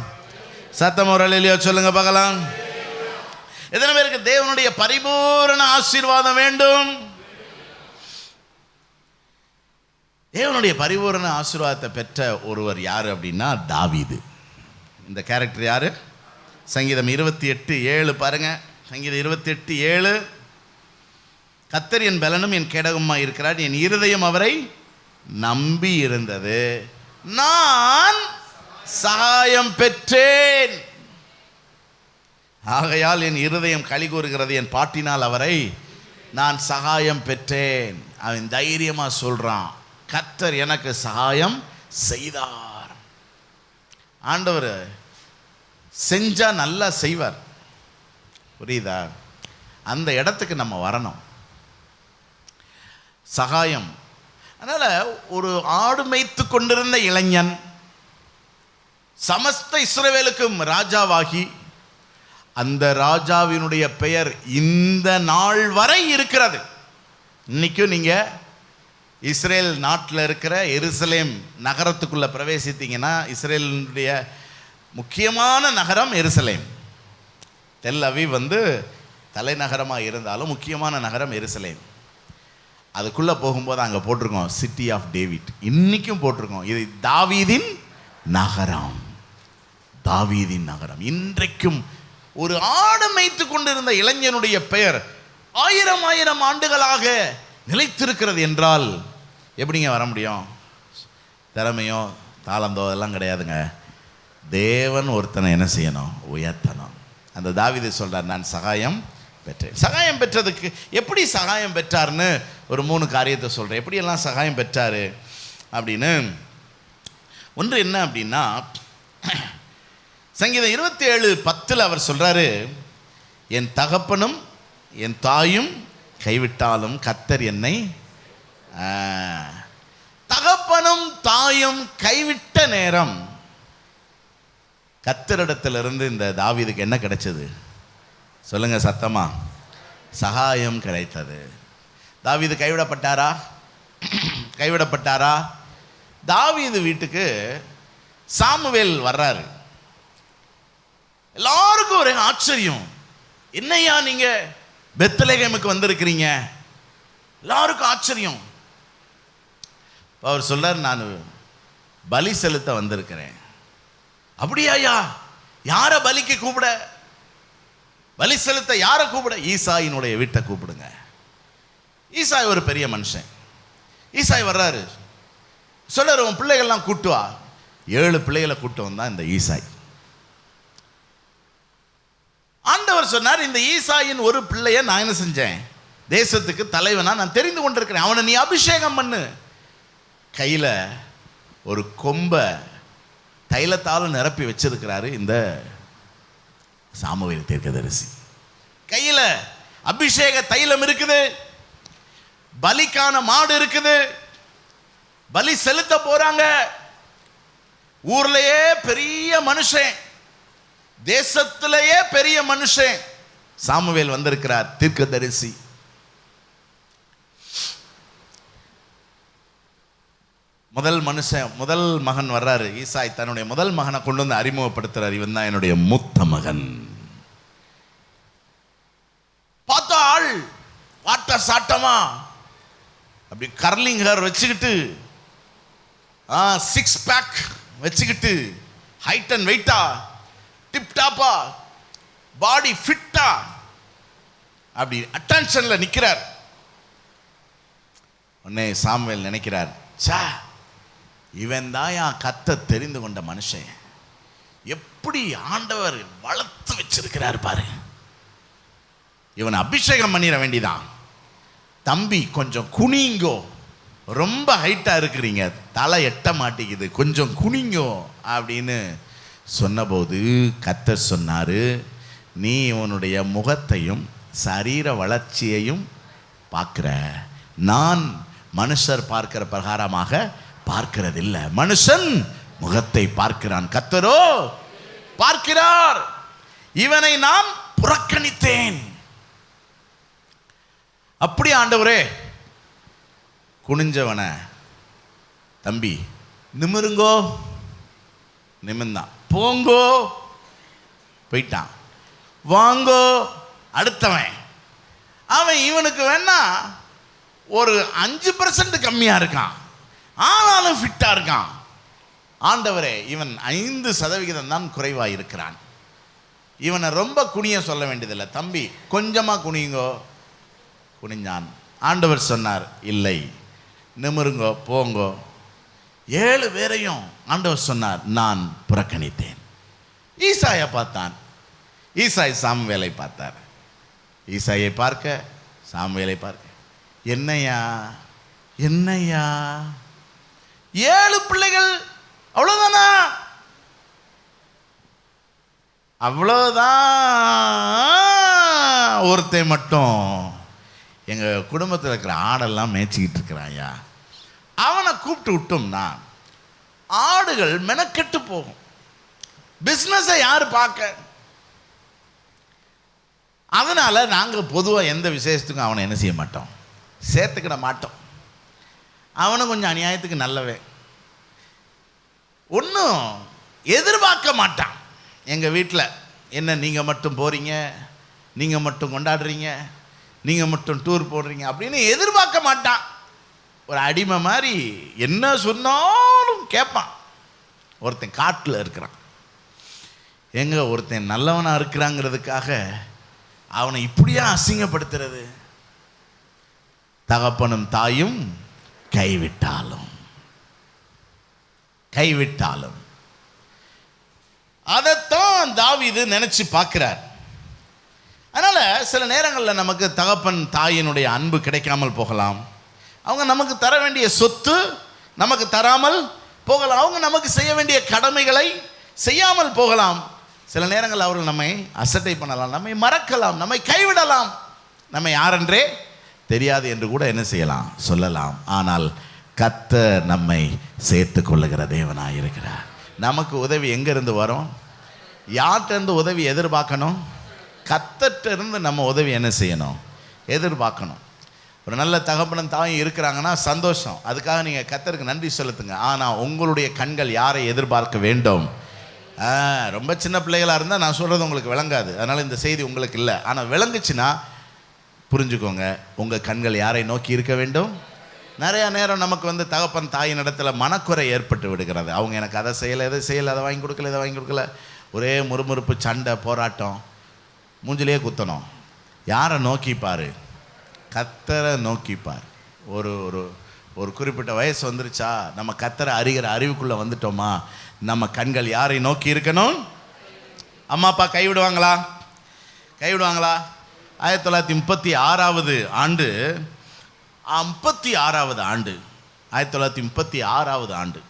சத்தம் ஒரு அல்லேலூயா சொல்லுங்க பார்க்கலாம். எத்தனை பேருக்கு தேவனுடைய பரிபூரண ஆசீர்வாதம் வேண்டும்? தேவனுடைய பரிபூரண ஆசீர்வாதத்தை பெற்ற ஒருவர் யார் அப்படின்னா தாவீது. இந்த கேரக்டர் யாரு? சங்கீதம் 28:7 பாருங்க. சங்கீதம் 28:7, கர்த்தர் என் பலனும் என் கேடகமா இருக்கிறார், என் இருதயம் அவரை நம்பி இருந்தது, நான் சகாயம் பெற்றேன். ஆகையால் என் இருதயம் களி கூறுகிறது, என் பாட்டினால் அவரை நான் சகாயம் பெற்றேன். அவன் தைரியமா சொல்றான், கர்த்தர் எனக்கு சகாயம் செய்தார். ஆண்டவர் செஞ்சா நல்லா செய்வார். புரியுதா? அந்த இடத்துக்கு நம்ம வரணும். சகாயம். அதனால ஒரு ஆடு மேய்த்து கொண்டிருந்த இளைஞன் சமஸ்த இஸ்ரவேலுக்கும் ராஜாவாகி, அந்த ராஜாவினுடைய பெயர் இந்த நாள் வரை இருக்கிறது. இன்னைக்கும் நீங்க இஸ்ரேல் நாட்டில் இருக்கிற எருசலேம் நகரத்துக்குள்ள பிரவேசித்தீங்கன்னா, இஸ்ரேலுடைய முக்கியமான நகரம் எருசலேம். தெல் அவீவ் தலைநகரமாக இருந்தாலும் முக்கியமான நகரம் எருசலேம். அதுக்குள்ளே போகும்போது அங்கே போட்டிருக்கோம் சிட்டி ஆஃப் டேவிட். இன்றைக்கும் போட்டிருக்கோம் இது தாவீதின் நகரம். தாவீதின் நகரம். இன்றைக்கும் ஒரு ஆடு மேய்த்து கொண்டிருந்த இளைஞனுடைய பெயர் 1000 ஆண்டுகளாக நிலைத்திருக்கிறது என்றால் எப்படிங்க வர முடியும்? திறமையோ தாளந்தோ எல்லாம் கிடையாதுங்க. தேவன் ஒருத்தனை என்ன செய்யணும்? உயர்த்தணும். அந்த தாவீது சொல்றார், நான் சகாயம் பெற்றேன். சகாயம் பெற்றதுக்கு எப்படி சகாயம் பெற்றார்னு ஒரு 3 காரியத்தை சொல்கிறேன். எப்படியெல்லாம் சகாயம் பெற்றார் அப்படின்னு. ஒன்று என்ன அப்படின்னா, சங்கீதம் 27:10 அவர் சொல்கிறாரு, என் தகப்பனும் என் தாயும் கைவிட்டாலும் கர்த்தர் என்னை. தகப்பனும் தாயும் கைவிட்ட நேரம் கர்த்தரிடத்திலிருந்து இந்த தாவீதுக்கு என்ன கிடைச்சது? சொல்லுங்க சத்தமா. சகாயம் கிடைத்தது. தாவீது கைவிடப்பட்டாரா? கைவிடப்பட்டாரா? தாவீது வீட்டுக்கு சாமுவேல் வர்றாரு. எல்லாருக்கும் ஒரே ஆச்சரியம், என்னையா நீங்க பெத்லகேமுக்கு வந்திருக்கிறீங்க? எல்லாருக்கும் ஆச்சரியம். அவர் சொல்றார், நான் பலி செலுத்த வந்திருக்கிறேன். அப்படியாயா? யார பலிக்கு கூப்பிட? பலி செலுத்த யாரை கூப்பிட? ஈசாயினுடைய வீட்டை கூப்பிடுங்க. ஈசாய் ஒரு பெரிய மனுஷன். ஈசாய் வர்றாரு, சொல்றாரு, உன் பிள்ளைகள்லாம் கூட்டு வா. 7 பிள்ளைகளை கூட்டு வந்தான் இந்த ஈசாய். ஆண்டவர் சொன்னார், இந்த ஈசாயின் ஒரு பிள்ளைய நான் என்ன செஞ்சேன்? தேசத்துக்கு தலைவனா நான் தெரிந்து கொண்டிருக்கிறேன், அவனை நீ அபிஷேகம் பண்ணு. கையில ஒரு கொம்ப தைலத்தாலும் நிரப்பி வச்சிருக்கிறாரு இந்த சாமுவேல் தீர்க்கதரிசி. கையில அபிஷேக தைலம் இருக்குது, பலிக்கான மாடு இருக்குது, பலி செலுத்த போறாங்க. ஊர்லயே பெரிய மனுஷன், தேசத்திலேயே பெரிய மனுஷன் சாமுவேல் வந்திருக்கிறார், தீர்க்கதரிசி. முதல் மகன் வர்றாரு. ஈசாய் தன்னுடைய முதல் மகனை கொண்டு வந்து அறிமுகப்படுத்துறாரு, இவன் தான் என்னுடைய மூத்த மகன். பார்த்தா ஆள் வாட்ட சாட்டமா, அப்படி கர்லிங் ஹேர் வச்சுக்கிட்டு, 6 பேக் வச்சுக்கிட்டு, ஹைட் அண்ட் வெயிட்டா, டிப் டாப்பா, பாடி ஃபிட்டா, அப்படி அட்டென்ஷன்ல நிக்கிறார். உடனே சாமுவேல் நினைக்கிறார், சா இவன் தான் கத்த தெரிந்து கொண்ட மனுஷன், எப்படி ஆண்டவர் வளர்த்து வச்சிருக்கிறார் பாரு, இவன் அபிஷேகம் பண்ணிட வேண்டிதான். தம்பி கொஞ்சம் குனிங்கோ, ரொம்ப ஹைட்டா இருக்கிறீங்க, தலை எட்ட மாட்டேங்குது, கொஞ்சம் குனிங்கோ அப்படின்னு சொன்னபோது கர்த்தர் சொன்னாரு, நீ இவனுடைய முகத்தையும் சரீர வளர்ச்சியையும் பார்க்கிற, நான் மனுஷர் பார்க்கிற பிரகாரமாக பார்க்கிறதில்லை, மனுஷன் முகத்தை பார்க்கிறான், கர்த்தரோ பார்க்கிறார், இவனை நான் புறக்கணித்தேன். அப்படி ஆண்டவரே, குனிஞ்சவன தம்பி நிமிருங்கோ, நிமிர்ந்தான், போங்கோ போயிட்டான், வாங்கோ அடுத்தவன், அவன் இவனுக்கு வேணா ஒரு 5% கம்மியா இருக்கான், ஆனாலும் ஃபிட்டா இருக்கான். ஆண்டவரே, இவன் 5% தான் குறைவாக இருக்கிறான், இவனை ரொம்ப குனிய சொல்ல வேண்டியதில்லை, தம்பி கொஞ்சமா குனிங்கோ. குனிஞ்சான். ஆண்டவர் சொன்னார், இல்லை நிமிருங்கோ போங்கோ. 7 பேரையும் ஆண்டவர் சொன்னார், நான் புறக்கணித்தேன். ஈசாயை பார்த்தான், ஈசாய் சாமுவேலை பார்த்தார். ஈசாயை பார்க்க சாமுவேலை பார்க்க, என்னையா என்னையா 7 பிள்ளைகள் அவ்வளோதானா? அவ்வளோதான். ஒருத்தன் மட்டும் எங்கள் குடும்பத்தில் இருக்கிற ஆடெல்லாம் மேய்ச்சிக்கிட்டு இருக்கிறாயா, அவனை கூப்பிட்டு விட்டோம்னா ஆடுகள் மெனக்கெட்டு போகும், பிஸ்னஸை யார் பார்க்க? அதனால் நாங்கள் பொதுவாக எந்த விசேஷத்துக்கும் அவனை என்ன செய்ய மாட்டோம், சேர்த்துக்கிட மாட்டோம். அவனும் கொஞ்சம் அநியாயத்துக்கு நல்லவே, ஒன்றும் எதிர்பார்க்க மாட்டான். எங்கள் வீட்டில் என்ன நீங்கள் மட்டும் போகிறீங்க, நீங்கள் மட்டும் கொண்டாடுறீங்க, நீங்கள் மட்டும் டூர் போடுறீங்க அப்படின்னு எதிர்பார்க்க மாட்டான். ஒரு அடிமை மாதிரி என்ன சொன்னாலும் கேட்பான். ஒருத்தன் காட்டில் இருக்கிறான், எங்கே ஒருத்தன் நல்லவனாக இருக்கிறாங்கிறதுக்காக அவனை இப்படியா அசிங்கப்படுத்துறது? தகப்பனும் தாயும் கைவிட்டாலும் அதைத்தான் தாவீது நினைச்சு பார்க்கிறார். அதனால சில நேரங்களில் நமக்கு தகப்பன் தாயினுடைய அன்பு கிடைக்காமல் போகலாம், அவங்க நமக்கு தர வேண்டிய சொத்து நமக்கு தராமல் போகலாம், அவங்க நமக்கு செய்ய வேண்டிய கடமைகளை செய்யாமல் போகலாம். சில நேரங்கள் அவர்கள் நம்மை அசட்டை பண்ணலாம், நம்மை மறக்கலாம், நம்மை கைவிடலாம், நம்மை யாரென்றே தெரியாது என்று கூட என்ன செய்யலாம், சொல்லலாம். ஆனால் கர்த்தர் நம்மை சேர்த்து கொள்ளுகிற தேவனாக இருக்கிறார். நமக்கு உதவி எங்கிருந்து வரும்? யார்கிட்ட உதவி எதிர்பார்க்கணும்? கர்த்தர்ட்ட இருந்து நம்ம உதவி என்ன செய்யணும், எதிர்பார்க்கணும். ஒரு நல்ல தகப்பனும் தாயும் இருக்கிறாங்கன்னா சந்தோஷம், அதுக்காக நீங்கள் கர்த்தருக்கு நன்றி செலுத்துங்க. ஆனால் உங்களுடைய கண்கள் யாரை எதிர்பார்க்க வேண்டும்? ரொம்ப சின்ன பிள்ளைகளாக இருந்தால் நான் சொல்கிறது உங்களுக்கு விளங்காது, அதனால் இந்த செய்தி உங்களுக்கு இல்லை. ஆனால் விளங்குச்சுன்னா புரிஞ்சுக்கோங்க, உங்கள் கண்கள் யாரை நோக்கி இருக்க வேண்டும்? நிறையா நேரம் நமக்கு தகப்பன் தாயின் இடத்துல மனக்குறை ஏற்பட்டு விடுகிறது. அவங்க எனக்கு அதை செய்யலை, எதை செய்யலை, அதை வாங்கி கொடுக்கல, இதை வாங்கி கொடுக்கல, ஒரே முறுமுறுப்பு, சண்டை, போராட்டம், மூஞ்சிலே குத்தணும். யாரை நோக்கிப்பார்? கர்த்தரை நோக்கிப்பார். ஒரு ஒரு ஒரு குறிப்பிட்ட வயசு வந்துருச்சா, நம்ம கர்த்தரை அறிகிற அறிவுக்குள்ளே வந்துட்டோமா, நம்ம கண்கள் யாரை நோக்கி இருக்கணும்? அம்மா அப்பா கைவிடுவாங்களா? 1936 ஆண்டு 1936 ஆண்டு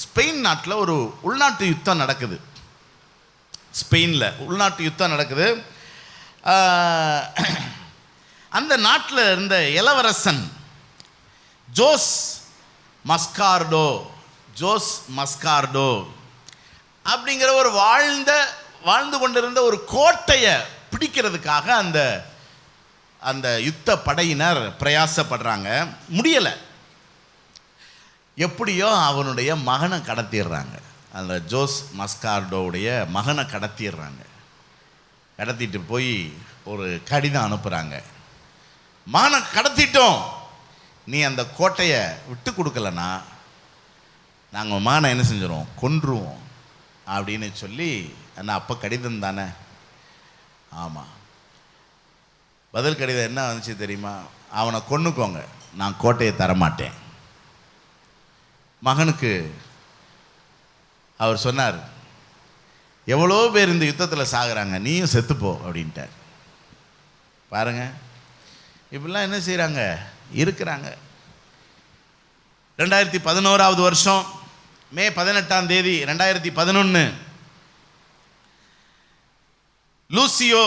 ஸ்பெயின் நாட்டில் ஒரு உள்நாட்டு யுத்தம் நடக்குது. ஸ்பெயினில் உள்நாட்டு யுத்தம் நடக்குது. அந்த நாட்டில் இருந்த இளவரசன் ஜோஸ் மஸ்கார்டோ அப்படிங்கிற ஒரு வாழ்ந்து கொண்டிருந்த ஒரு கோட்டையை பிடிக்கிறதுக்காக அந்த யுத்த படையினர் பிரயாசப்படுறாங்க, முடியலை. எப்படியோ அவனுடைய மகனை கடத்திடுறாங்க. அந்த ஜோஸ் மஸ்கார்டோவுடைய மகனை கடத்திடுறாங்க. கடத்திட்டு போய் ஒரு கடிதம் அனுப்புகிறாங்க, மகனை கடத்திட்டோம், நீ அந்த கோட்டையை விட்டு கொடுக்கலன்னா நாங்கள் மகனை என்ன செஞ்சிடும், கொன்றுவோம் அப்படின்னு சொல்லி. அண்ணா அப்போ கடிதம் தானே? ஆமாம். பதில் கடிதம் என்ன வந்துச்சு தெரியுமா? அவனை கொன்னுக்கோங்க, நான் கோட்டையை தரமாட்டேன். மகனுக்கு அவர் சொன்னார், எவ்வளோ பேர் இந்த யுத்தத்தில் சாகுறாங்க, நீயும் செத்துப்போ அப்படின்ட்டார். பாருங்க, இப்படிலாம் என்ன செய்கிறாங்க, இருக்கிறாங்க. 2011 வருஷம் மே 18ஆம் தேதி 2011 லூசியோ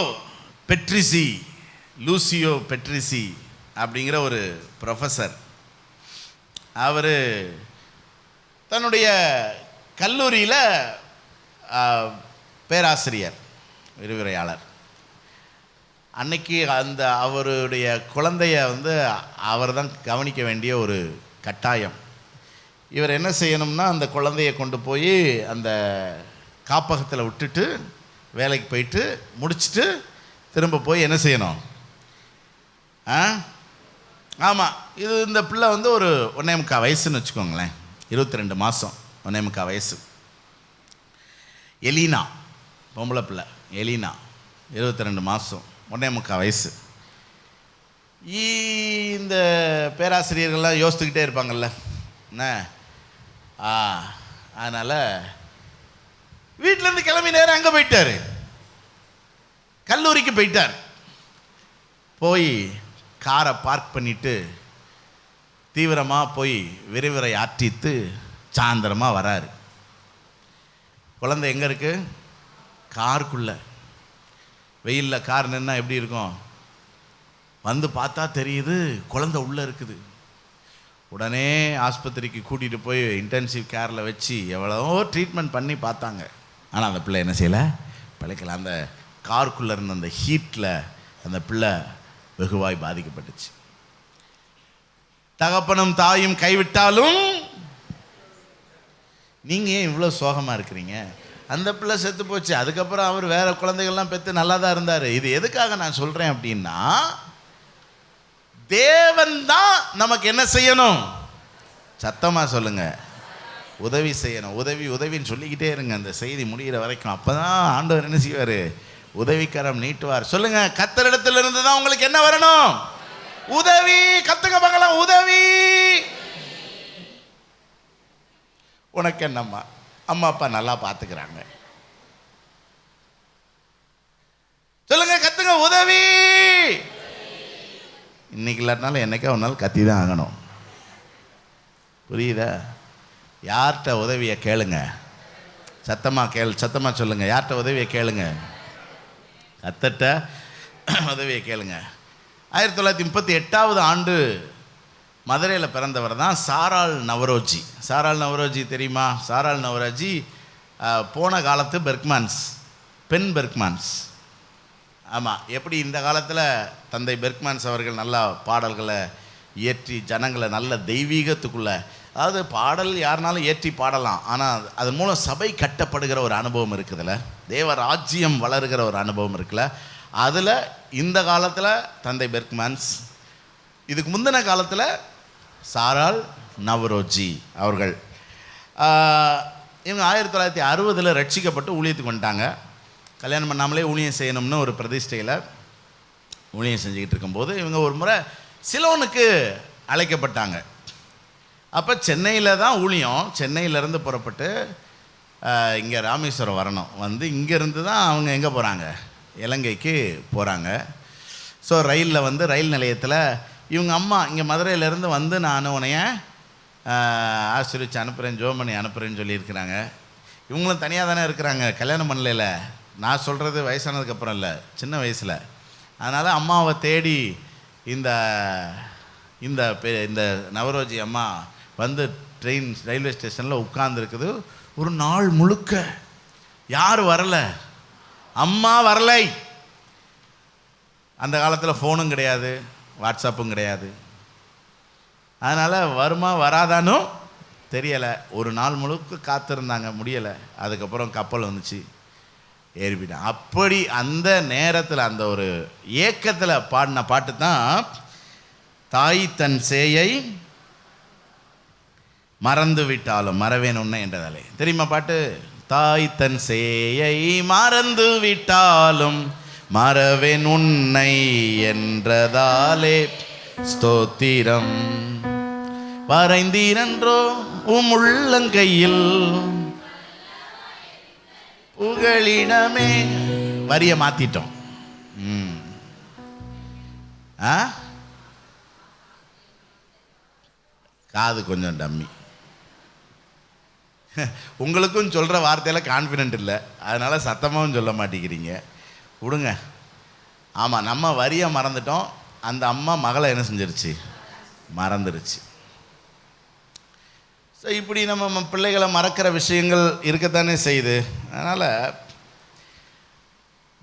பெட்ரிசி அப்படிங்கிற ஒரு ப்ரொஃபஸர், அவர் தன்னுடைய கல்லூரியில் பேராசிரியர், விரிவுரையாளர். அன்னைக்கு அந்த அவருடைய குழந்தைய அவர் தான் கவனிக்க வேண்டிய ஒரு கட்டாயம். இவர் என்ன செய்யணும்னா, அந்த குழந்தைய கொண்டு போய் அந்த காப்பகத்தில் விட்டுட்டு வேலைக்கு போயிட்டு முடிச்சுட்டு திரும்ப போய் என்ன செய்யணும்? ஆமாம், இது இந்த பிள்ளை ஒரு 1.25 வயசுன்னு வச்சுக்கோங்களேன், 22 மாதம், 1.25 வயசு. எலினா, பொம்பளை பிள்ளை எலினா, 22 மாதம், 1.25 வயசு. இந்த பேராசிரியர்கள்லாம் யோசித்துக்கிட்டே இருப்பாங்கள்ல என்ன, அதனால் வீட்டிலேருந்து கிளம்பி நேரம் அங்கே போயிட்டார், கல்லூரிக்கு போயிட்டார். போய் காரை பார்க் பண்ணிவிட்டு தீவிரமாக போய் விரிவுரை ஆற்றித்து சாயந்தரமாக வராரு. குழந்தை எங்கே இருக்குது? காருக்குள்ளே. வெயிலில் கார் நின்னா எப்படி இருக்கும்? வந்து பார்த்தா தெரியுது குழந்தை உள்ளே இருக்குது. உடனே ஆஸ்பத்திரிக்கு கூட்டிகிட்டு போய் இன்டென்சிவ் கேரில் வச்சு எவ்வளவோ ட்ரீட்மெண்ட் பண்ணி பார்த்தாங்க. ஆனால் அந்த பிள்ளை என்ன செய்யலை, பிழைக்கல. அந்த காருக்குள்ளே இருந்த அந்த ஹீட்டில் அந்த பிள்ளை வெகுவாய் பாதிக்கப்பட்டுச்சு. தகப்பனும் தாயும் கைவிட்டாலும் நீங்கள் ஏன் இவ்வளோ சோகமாக இருக்கிறீங்க? அந்த பிள்ளை செத்து போச்சு, அதுக்கப்புறம் அவர் வேறு குழந்தைகள்லாம் பெற்று நல்லா தான் இருந்தார். இது எதுக்காக நான் சொல்கிறேன் அப்படின்னா, தேவன் தான் நமக்கு என்ன செய்யணும்? சத்தமாக சொல்லுங்க, உதவி செய்யணும். உதவின்னு சொல்லிக்கிட்டே இருங்க அந்த செய்தி முடிகிற வரைக்கும். அப்போ தான் ஆண்டவர் என்ன செய்வார்? உதவிக்கரம் நீட்டுவார். சொல்லுங்க, கர்த்தரிடத்தில் இருந்து தான் உங்களுக்கு என்ன வரணும்? உதவி. கத்துங்க பார்க்கலாம், உதவி. உனக்கு என்னம்மா, அம்மா அப்பா நல்லா பார்த்துக்கிறாங்க. சொல்லுங்க, கத்துங்க, உதவி. இன்னைக்கு இல்லாட்டினாலும் என்னைக்கா ஒரு நாள் கத்தி தான் ஆகணும். புரியுதா? யார்கிட்ட உதவியை கேளுங்க, சத்தமாக சொல்லுங்க, யார்கிட்ட உதவியை கேளுங்க? கர்த்தர்ட்ட உதவியை கேளுங்க. 1938 ஆண்டு மதுரையில் பிறந்தவர் தான் சாராள் நவரோஜி. சாராள் நவரோஜி தெரியுமா? சாராள் நவரோஜி போன காலத்து பெர்க்மேன்ஸ், பெண் பெர்க்மேன்ஸ். ஆமாம், எப்படி இந்த காலத்தில் தந்தை பெர்க்மேன்ஸ் அவர்கள் நல்லா பாடல்களை இயற்றி ஜனங்களை நல்ல தெய்வீகத்துக்குள்ளே, அதாவது பாடல் யாருனாலும் ஏற்றி பாடலாம், ஆனால் அதன் மூலம் சபை கட்டப்படுகிற ஒரு அனுபவம் இருக்குதுல்ல, தேவ ராஜ்யம் வளருகிற ஒரு அனுபவம் இருக்குல்ல, அதில் இந்த காலத்தில் தந்தை பெர்க்மேன்ஸ், இதுக்கு முந்தின காலத்தில் சாராள் நவரோஜி அவர்கள். இவங்க 1960 ரட்சிக்கப்பட்டு ஊழியத்துக்கு வந்துட்டாங்க. கல்யாணம் பண்ணாமலே ஊழியம் செய்யணும்னு ஒரு பிரதிஷ்டையில் ஊழியம் செஞ்சுக்கிட்டு இருக்கும்போது இவங்க ஒரு முறை சிலோனுக்கு அழைக்கப்பட்டாங்க. அப்போ சென்னையில் தான் ஊழியம். சென்னையிலேருந்து புறப்பட்டு இங்கே ராமேஸ்வரம் வரணும். இங்கேருந்து தான் அவங்க எங்கே போகிறாங்க? இலங்கைக்கு போகிறாங்க. ஸோ ரயிலில் ரயில் நிலையத்தில் இவங்க அம்மா இங்கே மதுரையிலேருந்து நான் உன்னைய ஆசிரிச்சு அனுப்புகிறேன், ஜோம் பண்ணி அனுப்புகிறேன்னு சொல்லியிருக்கிறாங்க. இவங்களும் தனியாக தானே இருக்கிறாங்க, கல்யாணம் பண்ணல. நான் சொல்கிறது வயசானதுக்கப்புறம் இல்லை, சின்ன வயசில். அதனால் அம்மாவை தேடி இந்த இந்த இந்த நவரோஜி அம்மா ரயில்வே ஸ்டேஷனில் உட்கார்ந்துருக்குது. ஒரு நாள் முழுக்க யார் வரலை, அம்மா வரலை. அந்த காலத்தில் ஃபோனும் கிடையாது, வாட்ஸ்அப்பும் கிடையாது. அதனால் வருமா வராதானோ தெரியலை. ஒரு நாள் முழுக்க காத்திருந்தாங்க, முடியலை. அதுக்கப்புறம் கப்பல் வந்துச்சு, ஏறிவிட்டான். அப்படி அந்த நேரத்தில் அந்த ஒரு ஏக்கத்தில் பாடின பாட்டு தான் தாய் தன் சேயை மறந்து விட்டாலும் மறவேன் உன்னை என்றதாலே. தெரியுமா பாட்டு? தாய் தன் சேயை மறந்து விட்டாலும் மறவேன் உன்னை என்றதாலே ஸ்தோத்திரம். வரைந்தீரன்றோ உம் உள்ளங்கையில் புகழிடமே. வரிய மாத்திட்டோம். காது கொஞ்சம் டம்மி. உங்களுக்கும் சொல்கிற வார்த்தையில் கான்ஃபிடென்ட் இல்லை, அதனால் சத்தமாகவும் சொல்ல மாட்டேங்கிறீங்க. விடுங்க. ஆமாம், நம்ம வரியை மறந்துட்டோம். அந்த அம்மா மகளை என்ன செஞ்சிருச்சு? மறந்துருச்சு. ஸோ இப்படி நம்ம பிள்ளைகளை மறக்கிற விஷயங்கள் இருக்கத்தானே செய்யுது. அதனால்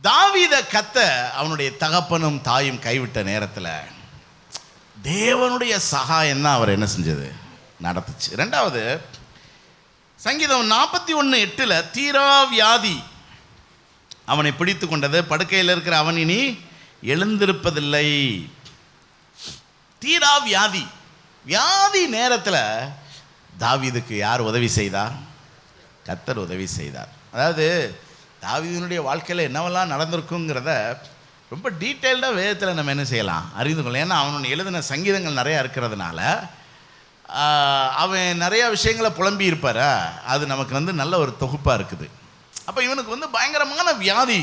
தாவீதை அவனுடைய தகப்பனும் தாயும் கைவிட்ட நேரத்தில் தேவனுடைய சகாயம் தான் அவர் என்ன செஞ்சது? நடத்துச்சு. ரெண்டாவது, சங்கீதம் 41:8 தீரா வியாதி அவனை பிடித்து கொண்டது, படுக்கையில் இருக்கிற அவன் இனி எழுந்திருப்பதில்லை. தீரா வியாதி. வியாதி நேரத்தில் தாவீதுக்கு யார் உதவி செய்தார்? கர்த்தர் உதவி செய்தார். அதாவது தாவீதினுடைய வாழ்க்கையில் என்னவெல்லாம் நடந்திருக்குங்கிறத ரொம்ப டீட்டெயில்டாக வேதத்தில் நம்ம என்ன செய்யலாம்? அறிந்து கொள்ளலாம். ஏன்னா அவனு எழுதின சங்கீதங்கள் நிறையா இருக்கிறதுனால அவன் நிறையா விஷயங்களை புலம்பி இருப்பார். அது நமக்கு நல்ல ஒரு தொகுப்பாக இருக்குது. அப்போ இவனுக்கு பயங்கரமான வியாதி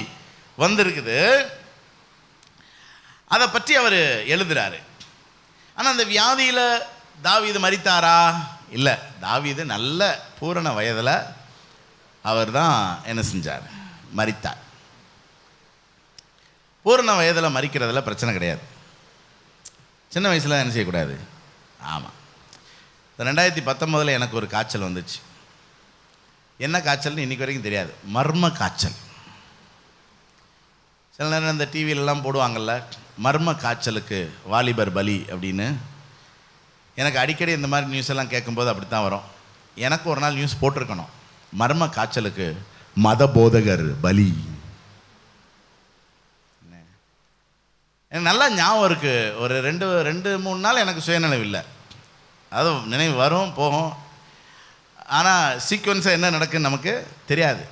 வந்திருக்குது. அதை பற்றி அவர் எழுதுகிறாரு. ஆனால் அந்த வியாதியில் தாவீது மரித்தாரா? இல்லை. தாவீது நல்ல பூரண வயதில் அவர் தான் என்ன செஞ்சார்? மரித்தார். பூரண வயதில் மரிக்கிறதுல பிரச்சனை கிடையாது. சின்ன வயசில் என்ன செய்யக்கூடாது? ஆமாம். 2019 எனக்கு ஒரு காய்ச்சல் வந்துச்சு. என்ன காய்ச்சல்னு இன்றைக்கி வரைக்கும் தெரியாது. மர்ம காய்ச்சல். சில நேரம் இந்த டிவிலெலாம் போடுவாங்கள்ல, மர்ம காய்ச்சலுக்கு வாலிபர் பலி அப்படின்னு. எனக்கு அடிக்கடி இந்த மாதிரி நியூஸ் எல்லாம் கேட்கும்போது அப்படி தான் வரும். எனக்கு ஒரு நாள் நியூஸ் போட்டிருக்கணும், மர்ம காய்ச்சலுக்கு மத போதகர் பலி. எனக்கு நல்லா ஞாபகம் இருக்குது. ஒரு 2-3 நாள் எனக்கு சுயநினைவு இல்லை. அதுவும் நினைவு வரும் போகும். ஆனால் சீக்வன்ஸாக என்ன நடக்குன்னு நமக்கு தெரியாது.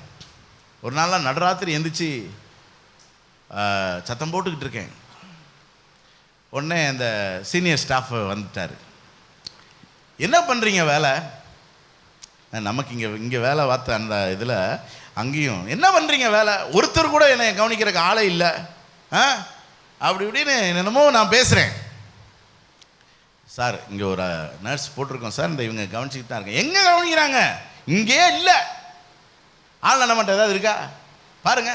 ஒரு நாளாக நடுராத்திரி எந்திரிச்சு சத்தம் போட்டுக்கிட்டு இருக்கேன். உடனே அந்த சீனியர் ஸ்டாஃப் வந்துட்டார். என்ன பண்ணுறீங்க வேலை? நமக்கு இங்கே வேலை பார்த்த அந்த இதில் அங்கேயும் என்ன பண்ணுறீங்க வேலை? ஒருத்தர் கூட என்னை கவனிக்கிறதுக்கு ஆளே இல்லை. அப்படி இப்படின்னு என்னென்னமோ நான் பேசுகிறேன். சார் இங்கே ஒரு நர்ஸ் போட்டிருக்கோம் சார், இந்த இவங்க கவனிச்சுக்கிட்டு தான் இருக்கேன். எங்கே கவனிக்கிறாங்க? இங்கே இல்லை. ஆள் நம்மகிட்ட ஏதாவது இருக்கா பாருங்க,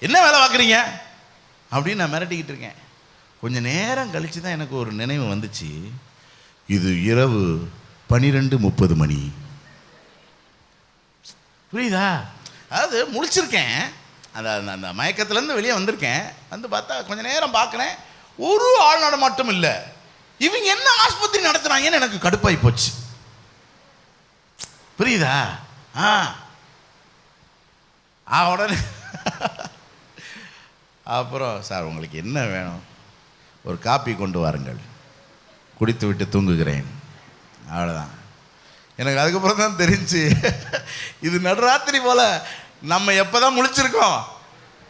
என்ன வேலை பார்க்குறீங்க அப்படின்னு நான் மிரட்டிக்கிட்டு இருக்கேன். கொஞ்சம் நேரம் கழித்து தான் எனக்கு ஒரு நினைவு வந்துச்சு. இது இரவு 12:30 மணி. புரியுதா? அதாவது முழிச்சிருக்கேன், அந்த அந்த மயக்கத்துலேருந்து வெளியே வந்திருக்கேன். வந்து பார்த்தா கொஞ்சம் நேரம் பார்க்குறேன், ஒரு ஆள் நடமாட்டம் இல்லை. இவங்க என்ன ஆஸ்பத்திரி நடத்துகிறாங்கன்னு எனக்கு கடுப்பாகி போச்சு. புரியுதா? உடனே அப்புறம் சார் உங்களுக்கு என்ன வேணும்? ஒரு காப்பி கொண்டு வாருங்கள், குடித்து விட்டு தூங்குகிறேன். அவ்வளோதான். எனக்கு அதுக்கப்புறம் தான் தெரிஞ்சு இது நடுராத்திரி போல் நம்ம எப்போ தான் முழிச்சிருக்கோம்?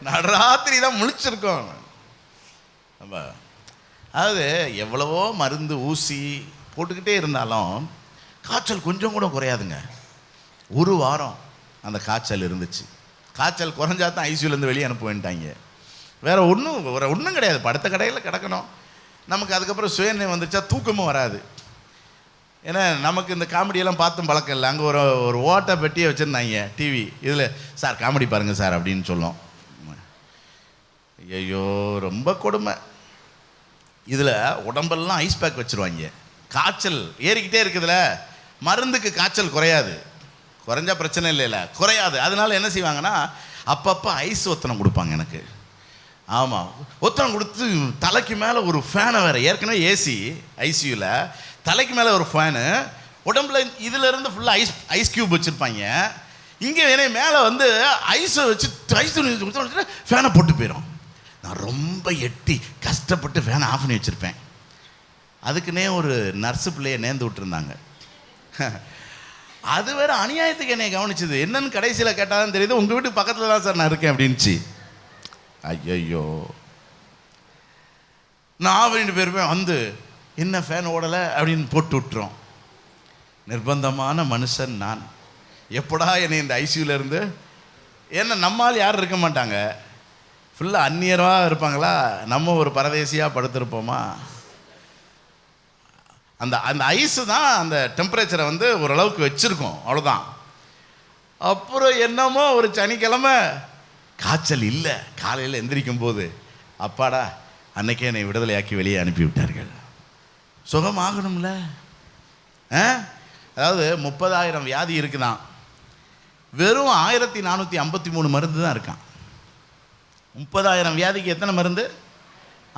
நடுராத்திரி தான் முழிச்சிருக்கோம் நம்ம. அதாவது எவ்வளவோ மருந்து ஊசி போட்டுக்கிட்டே இருந்தாலும் காய்ச்சல் கொஞ்சம் கூட குறையாதுங்க. ஒரு வாரம் அந்த காய்ச்சல் இருந்துச்சு. காய்ச்சல் குறைஞ்சா தான் ஐசியூலேருந்து வெளியே அனுப்ப வேண்டாங்க. வேறு ஒன்றும் கிடையாது. படுத்த கடையில் கிடக்கணும். நமக்கு அதுக்கப்புறம் சுயநிலை வந்துச்சா தூக்கமும் வராது. ஏன்னா நமக்கு இந்த காமெடியெல்லாம் பார்த்தும் பழக்கம் இல்லை. அங்கே ஒரு ஓட்டை பெட்டியை வச்சுருந்தாங்க டிவி. இதில் சார் காமெடி பாருங்கள் சார் அப்படின்னு சொல்லும். ஐயோ ரொம்ப கொடுமை. இதில் உடம்பெல்லாம் ஐஸ் பேக் வச்சுருவாங்க. காய்ச்சல் ஏறிக்கிட்டே இருக்குதுல்ல, மருந்துக்கு காய்ச்சல் குறையாது. குறைஞ்சா பிரச்சனை இல்லைல்ல, குறையாது. அதனால என்ன செய்வாங்கன்னா அப்பப்போ ஐஸ் ஒத்தனம் கொடுப்பாங்க எனக்கு. ஆமாம், ஒத்தனம் கொடுத்து தலைக்கு மேலே ஒரு ஃபேனை வேறு, ஏற்கனவே ஏசி ஐசியூவில், தலைக்கு மேலே ஒரு ஃபேனு, உடம்புல இதிலேருந்து ஃபுல்லாக ஐஸ் க்யூப் வச்சுருப்பாங்க. இங்கே மேலே ஐஸை வச்சு ஃபேனை போட்டு போயிடும். நான் ரொம்ப எட்டி கஷ்டப்பட்டு ஃபேனை ஆஃப் பண்ணி வச்சுருப்பேன். அதுக்குன்னே ஒரு நர்ஸு பிள்ளையை நேர்ந்து விட்டுருந்தாங்க. அது வேறு அநியாயத்துக்கு என்னை கவனிச்சுது. என்னன்னு கடைசியில் கேட்டால் தான் தெரியுது, உங்கள் வீட்டுக்கு பக்கத்தில் தான் சார் நான் இருக்கேன் அப்படின்ச்சு. ஐயோ, நான் 2 பேருமே என்ன ஃபேன் ஓடலை அப்படின்னு போட்டு விட்டுரும். நிர்பந்தமான மனுஷன் நான், எப்படா என்னை இந்த ஐசியூலேருந்து, ஏன்னா நம்மால் யாரும் இருக்க மாட்டாங்க, ஃபுல்லாக அந்நியராக இருப்பாங்களா, நம்ம ஒரு பரதேசியாக படுத்திருப்போமா. அந்த அந்த ஐஸு தான் அந்த டெம்பரேச்சரை வந்து ஓரளவுக்கு வச்சுருக்கோம், அவ்வளோதான். அப்புறம் என்னமோ ஒரு சனிக்கிழமை காய்ச்சல் இல்லை, காலையில் எந்திரிக்கும் போது அப்பாடா அன்னைக்கே என்னை விடுதலையாக்கி வெளியே அனுப்பி விட்டார்கள். சுகமாகணும்ல. அதாவது 30,000 வியாதி இருக்குதான், வெறும் 1453 மருந்து தான் இருக்கான். 30,000 வியாதிக்கு எத்தனை மருந்து?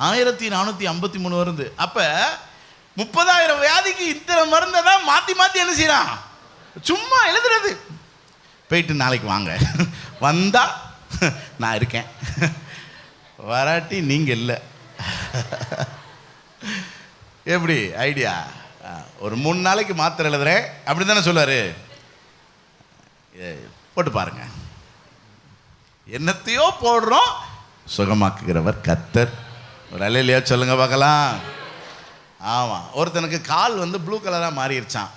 1453 மருந்து. அப்போ 30,000 வியாதிக்கு இத்தனை மருந்தை தான் மாற்றி மாற்றி என்ன செய்யறான், சும்மா எழுதுறது. போயிட்டு நாளைக்கு வாங்க, வந்தா நான் இருக்கேன், வராட்டி நீங்கள் இல்லை. எப்படி ஐடியா? ஒரு 3 நாளைக்கு மாத்திரை எழுதுறேன் அப்படி தானே சொல்லுவார். போட்டு பாருங்க, என்னத்தையோ போடுறோம், சுகமாக்குகிறவர் கர்த்தர். ஒரு அல்லேலூயா சொல்லுங்க பார்க்கலாம். ஆமாம், ஒருத்தனுக்கு கால் வந்து ப்ளூ கலராக மாறிடுச்சான்.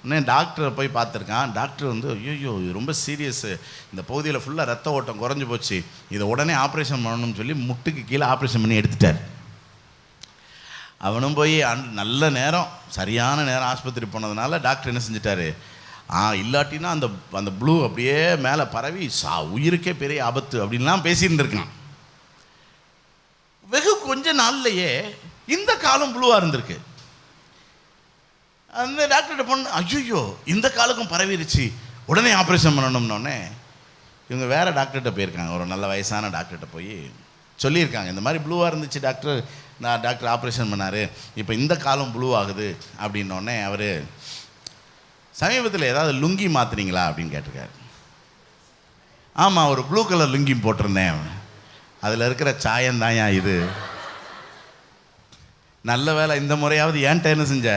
இன்னும் டாக்டரை போய் பார்த்துருக்கான். டாக்டர் வந்து ஐயோ ரொம்ப சீரியஸு, இந்த பகுதியில் ஃபுல்லாக ரத்த ஓட்டம் குறைஞ்சி போச்சு, இதை உடனே ஆப்ரேஷன் பண்ணணும்னு சொல்லி முட்டுக்கு கீழே ஆப்ரேஷன் பண்ணி எடுத்துட்டார். அவனும் போய் நல்ல நேரம், சரியான நேரம் ஆஸ்பத்திரி போனதுனால டாக்டர் என்ன செஞ்சிட்டாரு, இல்லாட்டினா அந்த அந்த ப்ளூ அப்படியே மேலே பரவி உயிருக்கே பெரிய ஆபத்து அப்படின்லாம் பேசிட்டு இருக்கான். வெகு கொஞ்ச நாள்லையே இந்த காலம் ப்ளூவாக இருந்திருக்கு. அந்த டாக்டர்கிட்ட பொண்ணு ஐயோ இந்த காலுக்கும் பரவிருச்சு, உடனே ஆப்ரேஷன் பண்ணணும்னோடனே இவங்க வேறு டாக்டர்கிட்ட போயிருக்காங்க. ஒரு நல்ல வயசான டாக்டர்கிட்ட போய் சொல்லியிருக்காங்க, இந்த மாதிரி ப்ளூவாக இருந்துச்சு டாக்டர், நான் டாக்டர் ஆப்ரேஷன் பண்ணார், இப்போ இந்த காலம் ப்ளூ ஆகுது அப்படின்னோடனே அவர் சமீபத்தில் ஏதாவது லுங்கி மாற்றுனீங்களா அப்படின்னு கேட்டிருக்காரு. ஆமாம், ஒரு ப்ளூ கலர் லுங்கி போட்டிருந்தேன், அதில் இருக்கிற சாயந்தாயா இது, நல்ல வேலை இந்த முறையாவது ஏன்ட்ட என்ன செஞ்ச,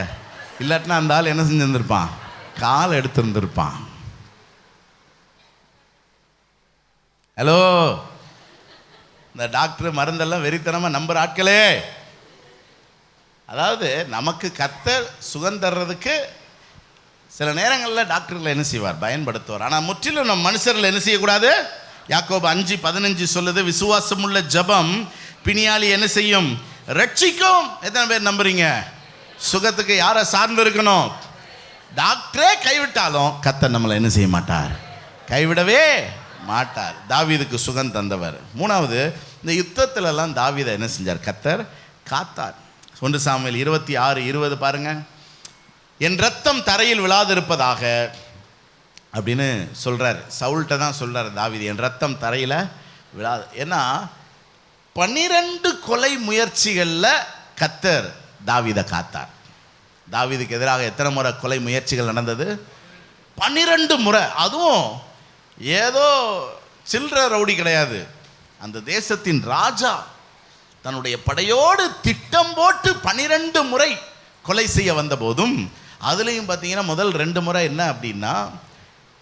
இல்லாட்டினா அந்த ஆள் என்ன செஞ்சுருந்துருப்பான், கால் எடுத்துருந்துருப்பான். ஹலோ, இந்த டாக்டர் மருந்தெல்லாம் வெறித்தனமாக நம்புகிற ஆட்களே, அதாவது நமக்கு கர்த்தர் சுகம் தர்றதுக்கு சில நேரங்களில் டாக்டர்களை என்ன செய்வார், பயன்படுத்துவார். ஆனால் முற்றிலும் நம்ம மனுஷர்கள் என்ன செய்யக்கூடாது. யாக்கோபு 5:15 சொல்லுது, விசுவாசமுள்ள ஜெபம் பிணியாளி என்ன செய்யும், ரட்சிக்கும். எத்தனை பேர் நம்புறீங்க? சுகத்துக்கு யாரை சார்ந்து இருக்கணும்? டாக்டரே கைவிட்டாலும் கர்த்தர் நம்மளை என்ன செய்ய மாட்டார், கைவிடவே மாட்டார். தாவீதுக்கு சுகம் தந்தவர். 3வது, இந்த யுத்தத்திலெல்லாம் தாவீதை என்ன செஞ்சார், கர்த்தர் காத்தார். 1 சாமுவேல் 26:20 பாருங்க. என் ரத்தம் தரையில் விழாதிருப்பதாக அப்படின்னு சொல்கிறார். சவுல்கிட்ட தான் சொல்கிறார் தாவீது, என் ரத்தம் தரையில் விழாது. ஏன்னா 12 கொலை முயற்சிகளில் கர்த்தர் தாவீதை காத்தார். தாவீதுக்கு எதிராக எத்தனை முறை கொலை முயற்சிகள் நடந்தது? 12 முறை. அதுவும் ஏதோ சில்லற ரவுடி கிடையாது, அந்த தேசத்தின் ராஜா தன்னுடைய படையோடு திட்டம் போட்டு 12 முறை கொலை செய்ய வந்த போதும், அதுலேயும் பார்த்தீங்கன்னா முதல் 2 முறை என்ன அப்படின்னா,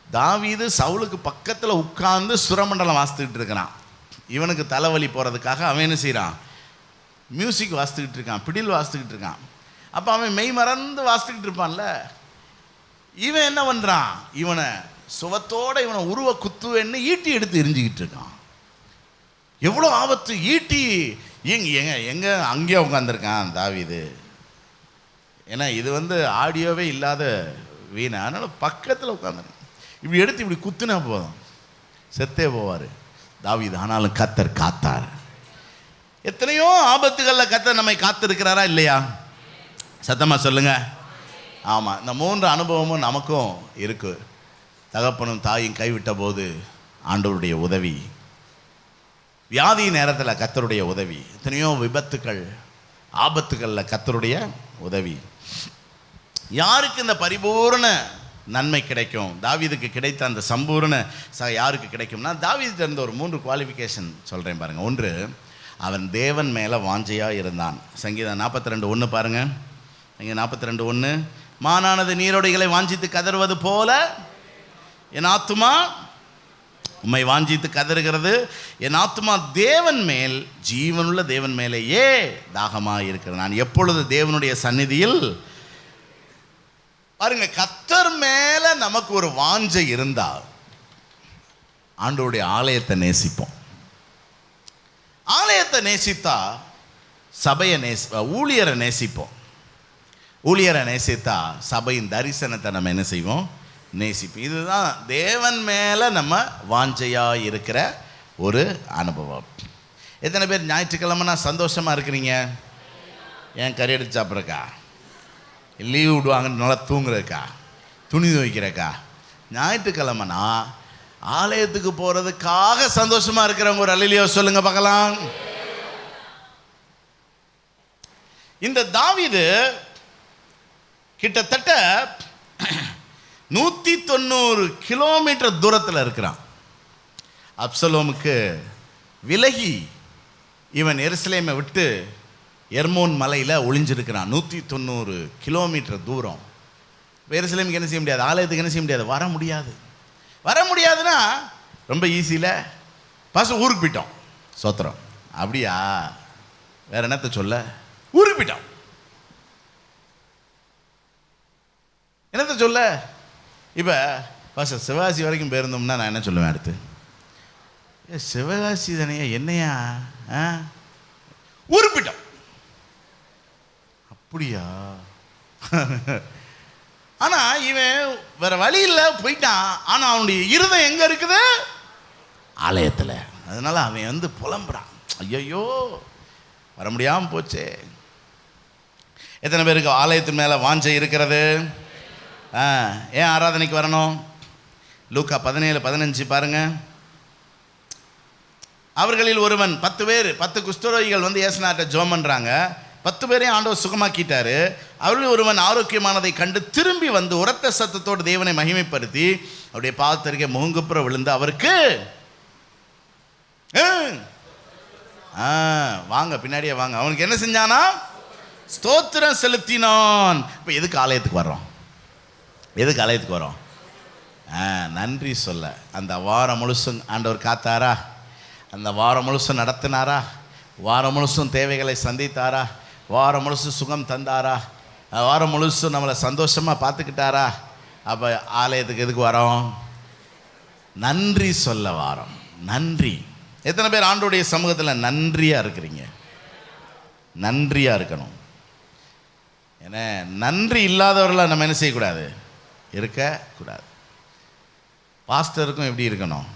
தாவீது சவுலுக்கு பக்கத்தில் உட்கார்ந்து சுரமண்டலம் வாசித்துக்கிட்டு இருக்கிறான். இவனுக்கு தலைவலி போகிறதுக்காக அவன் என்ன செய்கிறான், மியூசிக் வாசித்துக்கிட்டு இருக்கான், பிடில் வாசித்துக்கிட்டு இருக்கான். அப்போ அவன் மெய் மறந்து வாசித்துக்கிட்டு இருப்பான்ல, இவன் என்ன பண்ணுறான், இவனை சுவத்தோடு இவனை உருவ குத்துவேன்னு ஈட்டி எடுத்து எரிஞ்சிக்கிட்டு இருக்கான். எவ்வளோ ஆபத்து! ஈட்டி எங்கே அங்கேயே உட்காந்துருக்கான் தாவீது. ஏன்னா இது வந்து ஆடியோவே இல்லாத வீணை, அதனால் பக்கத்தில் உட்காந்துருக்கான். இப்படி எடுத்து இப்படி குத்துனா போதும், செத்தே போவார் தாவீது. ஆனாலும் கர்த்தர் காத்தார். எத்தனையோ ஆபத்துகளில் கர்த்தர் நம்மை காத்திருக்கிறாரா இல்லையா? சத்தமாக சொல்லுங்க. ஆமாம், இந்த 3 அனுபவமும் நமக்கும் இருக்குது. தகப்பனும் தாயும் கைவிட்ட போது ஆண்டவருடைய உதவி, வியாதி நேரத்தில் கர்த்தருடைய உதவி, எத்தனையோ விபத்துக்கள் ஆபத்துகளில் கர்த்தருடைய உதவி. யாருக்கு இந்த பரிபூர்ண நன்மை கிடைக்கும்? தாவீதுக்கு கிடைத்த அந்த சம்பூர்ண யாருக்கு கிடைக்கும்னா, தாவீதுக்கு இருந்த ஒரு 3 குவாலிஃபிகேஷன் சொல்கிறேன் பாருங்கள். 1, அவன் தேவன் மேலே வாஞ்சையாக இருந்தான். சங்கீதம் 42:1 பாருங்கள். இங்கே 42:1, மானானது நீரோடைகளை வாஞ்சித்து கதறுவது போல என் ஆத்துமா உம்மை வாஞ்சித்து கதறுகிறது என் ஆத்துமா தேவன் மேல், ஜீவனுள்ள தேவன் மேலேயே தாகமாக இருக்கிறது. நான் எப்பொழுது தேவனுடைய சந்நிதியில். பாருங்க, கர்த்தர் மேல நமக்கு ஒரு வாஞ்சை இருந்தால் ஆண்டவருடைய ஆலயத்தை நேசிப்போம். ஆலயத்தை நேசித்தா சபையை ஊழியரை நேசிப்போம். ஊழியரை நேசித்தா சபையின் தரிசனத்தை நம்ம என்ன செய்வோம்? நேசிப்போம். இதுதான் தேவன் மேலே நம்ம வாஞ்சையாக இருக்கிற ஒரு அனுபவம். எத்தனை பேர் ஞாயிற்றுக்கிழமைனா சந்தோஷமாக இருக்கிறீங்க? ஏன் கறி எடுத்து சாப்பிட்றக்கா, லீவு விடுவாங்க நல்லா தூங்குறக்கா, துணி துவைக்கிறக்கா? ஞாயிற்றுக்கிழமைனா ஆலயத்துக்கு போகிறதுக்காக சந்தோஷமாக இருக்கிறவங்க ஒரு அல்லேலூயா சொல்லுங்க பார்க்கலாம். இந்த தாவீது கிட்டத்தட்ட 190 கிலோமீட்டர் தூரத்தில் இருக்கிறான். அப்சலோமுக்கு விலகி இவன் எருசலேமை விட்டு எர்மோன் மலையில் ஒளிஞ்சிருக்கிறான். 190 கிலோமீட்டர் தூரம். எருசலேமுக்கு என்ன செய்ய முடியாது? ஆலயத்துக்கு என்ன செய்ய முடியாது? வர முடியாதுன்னா ரொம்ப ஈஸியில் பாச ஊருக்கு போயிட்டோம். சோத்திரம். அப்படியா? வேற என்னத்தை சொல்ல? ஊருக்கு போயிட்டோம். என்னத்தை சொல்ல? இப்போ பாச சிவகாசி வரைக்கும் போயிருந்தோம்னா நான் என்ன சொல்லுவேன் அடுத்து? சிவகாசி தானே, என்னையா ஊருக்கு போயிட்டோம். அப்படியா? ஆனால் இவன் வேற வழி இல்லை, போயிட்டான். ஆனால் அவனுடைய இருதயம் எங்கே இருக்குது? ஆலயத்தில். அதனால அவன் புலம்புறான், ஐயோ வர முடியாமல் போச்சே. எத்தனை பேருக்கு ஆலயத்தின் மேலே வாஞ்சை இருக்கிறது? ஏன் ஆராதனைக்கு வரணும்? லூக்கா 17:15 பாருங்க. அவர்களில் ஒருவன் 10 குஷ்டரோகிகள் இயேசுநாதர்ட்ட ஜெபம் பண்ணுறாங்க. 10 பேரையும் ஆண்டவர் சுகமாக்கிட்டாரு. அவர்களில் ஒருவன் ஆரோக்கியமானதை கண்டு திரும்பி வந்து உரத்த சத்தத்தோடு தேவனை மகிமைப்படுத்தி அவருடைய பாதத்திற்கே முகங்குப்புற விழுந்து அவருக்கு வாங்க பின்னாடியே வாங்க, அவனுக்கு என்ன செஞ்சானா? ஸ்தோத்திரம் செலுத்தினான். இப்போ எதுக்கு ஆலயத்துக்கு வர்றோம்? நன்றி சொல்ல. அந்த வாரம் முழுசும் ஆண்டவர் காத்தாரா? அந்த வாரம் முழுசும் நடத்தினாரா? வாரம் முழுசும் தேவைகளை சந்தித்தாரா? வாரம் முழுசும் சுகம் தந்தாரா? வாரம் முழுசும் நம்மளை சந்தோஷமாக பார்த்துக்கிட்டாரா? அப்போ ஆலயத்துக்கு எதுக்கு வரோம்? நன்றி சொல்ல வாரம். நன்றி. எத்தனை பேர் ஆண்டவருடைய சமூகத்தில் நன்றியாக இருக்கிறீங்க? நன்றியாக இருக்கணும். ஏன்னா நன்றி இல்லாதவர்களாக நம்ம என்ன செய்யக்கூடாது? இருக்கக்கூடாது. பாஸ்டருக்கும் எப்படி இருக்கணும்?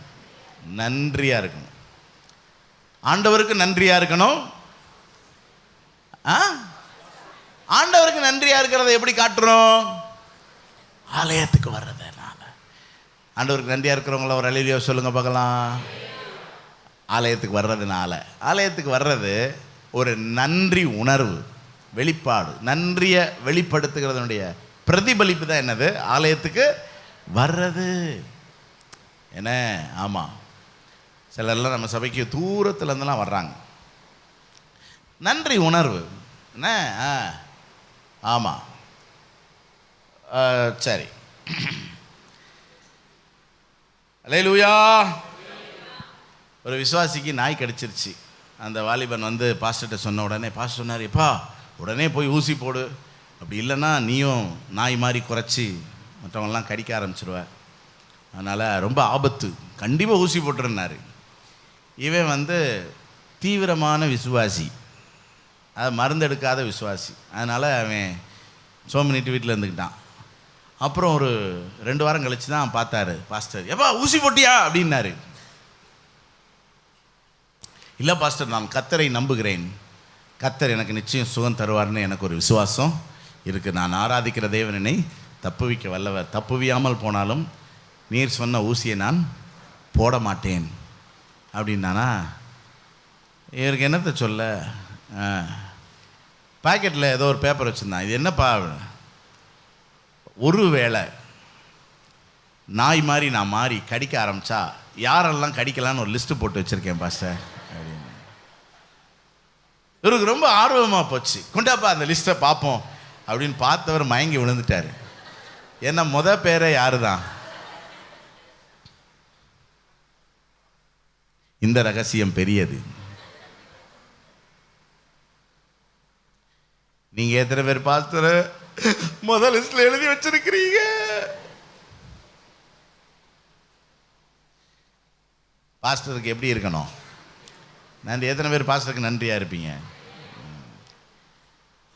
நன்றியாக இருக்கணும். ஆண்டவருக்கு நன்றியாக இருக்கணும். ஆண்டவருக்கு நன்றியாக இருக்கிறத எப்படி காட்டுறோம்? ஆலயத்துக்கு வர்றதுனால. ஆண்டவருக்கு நன்றியாக இருக்கிறவங்கள ஒரு அல்லேலூயா சொல்லுங்க பார்க்கலாம். ஆலயத்துக்கு வர்றதுனால. ஆலயத்துக்கு வர்றது ஒரு நன்றி உணர்வு, வெளிப்பாடு. நன்றியை வெளிப்படுத்துகிறதுனுடைய பிரதிபலிப்பு தான் என்னது? ஆலயத்துக்கு வர்றது. என்ன? ஆமாம், சிலர்லாம் நம்ம சபைக்கு தூரத்தில் இருந்தெல்லாம் வர்றாங்க. நன்றி உணர்வு என்ன? ஆமாம், சரி. அல்லேலூயா. ஒரு விசுவாசிக்கு நாய் கடிச்சிருச்சு. அந்த வாலிபன் பாஸ்டர்கிட்ட சொன்ன உடனே பாஸ்டர் சொன்னார், எப்பா உடனே போய் ஊசி போடு, அப்படி இல்லைன்னா நீயும் நாய் மாதிரி குறைச்சி மற்றவங்களாம் கடிக்க ஆரம்பிச்சிருவ, அதனால் ரொம்ப ஆபத்து, கண்டிப்பாக ஊசி போட்டுருந்தார். இவன் தீவிரமான விசுவாசி, அது மருந்தெடுக்காத விசுவாசி. அதனால் அவன் சோமனிட்டு வீட்டில் இருந்துக்கிட்டான். அப்புறம் ஒரு 2 வாரம் கழித்து தான் பார்த்தாரு பாஸ்டர், எப்பா ஊசி போட்டியா அப்படின்னாரு. இல்லை பாஸ்டர், நான் கர்த்தரை நம்புகிறேன், கர்த்தர் எனக்கு நிச்சயம் சுகம் தருவார்னு எனக்கு ஒரு விசுவாசம் இருக்குது. நான் ஆராதிக்கிற தேவனை தப்புவிக்க வல்லவர், தப்புவியாமல் போனாலும் நீர் சொன்ன ஊசியை நான் போட மாட்டேன் அப்படின்னானா. இவருக்கு என்னத்தை சொல்ல, பாக்கெட்டில் ஏதோ ஒரு பேப்பர் வச்சுருந்தான். இது என்னப்பா? ஒரு வேளை நாய் மாதிரி நான் மாறி கடிக்க ஆரம்பித்தா யாரெல்லாம் கடிக்கலான்னு ஒரு லிஸ்ட்டு போட்டு வச்சுருக்கேன் பாஸ்டர் அப்படின்னு. இவருக்கு ரொம்ப ஆர்வமாக போச்சு. கொண்டாப்பா அந்த லிஸ்ட்டை பார்ப்போம் அப்படின்னு பார்த்தவர் மயங்கி விழுந்துட்டார். ஏன்னா பேரே யாரு தான்? இந்த ரகசியம் பெரியது. நீங்க எத்தனை பேர் பாஸ்டர் முதல் லிஸ்ட்ல எழுதி வச்சிருக்கிறீங்க? பாஸ்டருக்கு எப்படி இருக்கணும் நன்றி? எத்தனை பேர் பாஸ்டருக்கு நன்றியா இருப்பீங்க?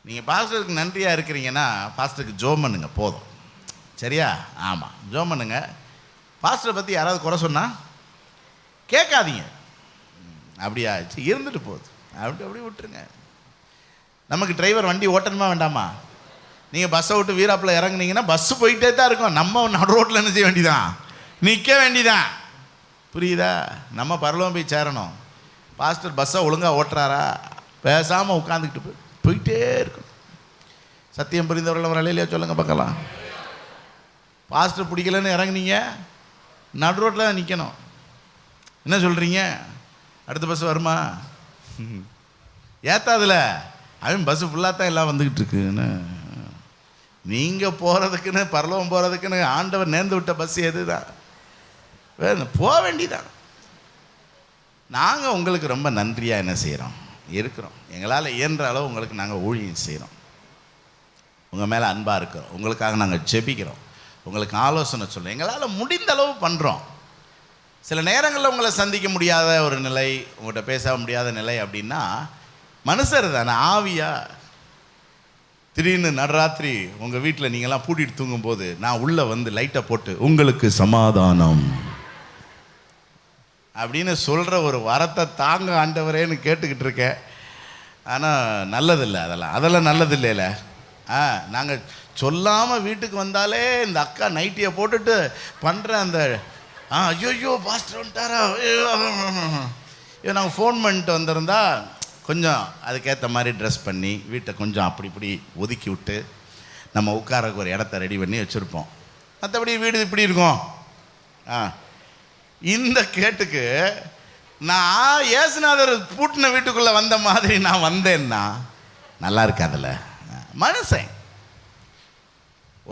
நீங்கள் பாஸ்டருக்கு நன்றியாக இருக்கிறீங்கன்னா பாஸ்டருக்கு ஜோம் பண்ணுங்க போதும். சரியா? ஆமாம், ஜோம் பண்ணுங்க. பாஸ்டரை பற்றி யாராவது குறை சொன்னால் கேட்காதீங்க. அப்படியா இருந்துட்டு போகுது, அப்படி விட்டுருங்க. நமக்கு டிரைவர் வண்டி ஓட்டணுமா வேண்டாமா? நீங்கள் பஸ்ஸை விட்டு வீராப்பில் இறங்குனீங்கன்னா பஸ்ஸு போயிட்டே தான் இருக்கும். நம்ம நடு ரோட்டில் என்ன செய்ய வேண்டியதான்? நிற்க வேண்டியதான். புரியுதா? நம்ம பரலோகம் போய் சேரணும். பாஸ்டர் பஸ்ஸை ஒழுங்காக ஓட்டுறாரா? பேசாமல் உட்காந்துக்கிட்டு போயிட்டே இருக்கணும். சத்தியம் புரிந்தவர்கள் ஒரு அலையிலையா சொல்லுங்க பார்க்கலாம். பாஸ்டர் பிடிக்கலன்னு இறங்குனீங்க, நடு ரோட்டில் தான் நிற்கணும். என்ன சொல்கிறீங்க? அடுத்த பஸ் வருமா? ஏத்தாதுல அவன் பஸ்ஸு ஃபுல்லாக தான் எல்லாம் வந்துக்கிட்டு இருக்குன்னு. நீங்கள் போகிறதுக்குன்னு பரலோகம் போகிறதுக்குன்னு ஆண்டவர் நேர்ந்து விட்ட பஸ் எது தான்? போக வேண்டிதான். நாங்கள் உங்களுக்கு ரொம்ப நன்றியாக என்ன செய்கிறோம் இருக்கிறோம். எங்களால் இயன்ற அளவு உங்களுக்கு நாங்கள் ஊழியம் செய்கிறோம். உங்கள் மேலே அன்பாக இருக்கிறோம். உங்களுக்காக நாங்கள் ஜெபிக்கிறோம். உங்களுக்கு ஆலோசனை சொல்கிறோம். எங்களால் முடிந்த அளவு பண்ணுறோம். சில நேரங்களில் உங்களை சந்திக்க முடியாத ஒரு நிலை, உங்கள்கிட்ட பேச முடியாத நிலை அப்படின்னா மனுஷர் தானே, ஆவியா. திடீர்னு நடுராத்திரி உங்கள் வீட்டில் நீங்கள்லாம் பூட்டிட்டு தூங்கும்போது நான் உள்ளே வந்து லைட்டை போட்டு உங்களுக்கு சமாதானம் அப்படின்னு சொல்கிற ஒரு வரத்தை தாங்க ஆண்டவரேன்னு கேட்டுக்கிட்டு இருக்கேன். ஆனால் நல்லதில்லை, அதெல்லாம் நல்லதில்லைல. நாங்கள் சொல்லாமல் வீட்டுக்கு வந்தாலே இந்த அக்கா நைட்டியை போட்டுட்டு பண்ணுற அந்த ஐயோ பாஸ்டர் வந்துட்டாரா, நாங்கள் ஃபோன் பண்ணிட்டு வந்திருந்தா கொஞ்சம் அதுக்கேற்ற மாதிரி ட்ரெஸ் பண்ணி வீட்டை கொஞ்சம் அப்படி இப்படி ஒதுக்கி விட்டு நம்ம உட்காரக்கு ஒரு இடத்த ரெடி பண்ணி வச்சுருப்போம். மற்றபடி வீடு இப்படி இருக்கும். இந்த கேட்டுக்கு நான் ஏசுநாதர் பூட்டின வீட்டுக்குள்ளே வந்த மாதிரி நான் வந்தேன்னா நல்லா இருக்காதுல்ல. மனுஷன்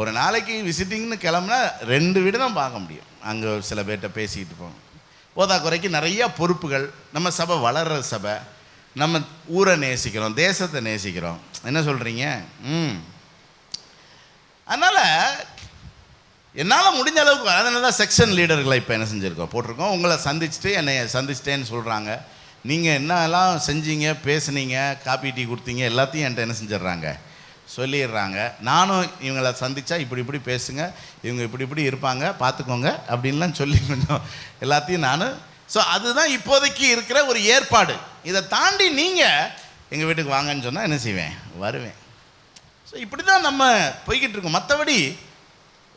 ஒரு நாளைக்கு விசிட்டிங்னு கிளம்புனா 2 வீடு தான் பார்க்க முடியும். அங்கே சில பேர்கிட்ட பேசிக்கிட்டு போவோம். போதா குறைக்கு நிறையா பொறுப்புகள். நம்ம சபை வளர்கிற சபை, நம்ம ஊரை நேசிக்கிறோம், தேசத்தை நேசிக்கிறோம். என்ன சொல்கிறீங்க? அதனால் என்னால் முடிஞ்ச அளவுக்கு, அதனால தான் செக்ஷன் லீடர்களை இப்போ என்ன செஞ்சுருக்கோம் போட்டிருக்கோம். உங்களை சந்திச்சுட்டு என்னை சந்திச்சிட்டேன்னு சொல்கிறாங்க. நீங்கள் என்னெல்லாம் செஞ்சீங்க, பேசுனீங்க, காப்பி டீ கொடுத்தீங்க, எல்லாத்தையும் என்கிட்ட என்ன செஞ்சிடுறாங்க சொல்லிடுறாங்க. நானும் இவங்களை சந்தித்தா இப்படி பேசுங்க, இவங்க இப்படி இருப்பாங்க பார்த்துக்கோங்க அப்படின்லாம் சொல்லி கொஞ்சம் எல்லாத்தையும் நான் அதுதான் இப்போதைக்கு இருக்கிற ஒரு ஏற்பாடு. இதை தாண்டி நீங்கள் எங்கள் வீட்டுக்கு வாங்கன்னு சொன்னால் என்ன செய்வேன்? வருவேன். இப்படி தான் நம்ம போய்கிட்டு இருக்கோம். மற்றபடி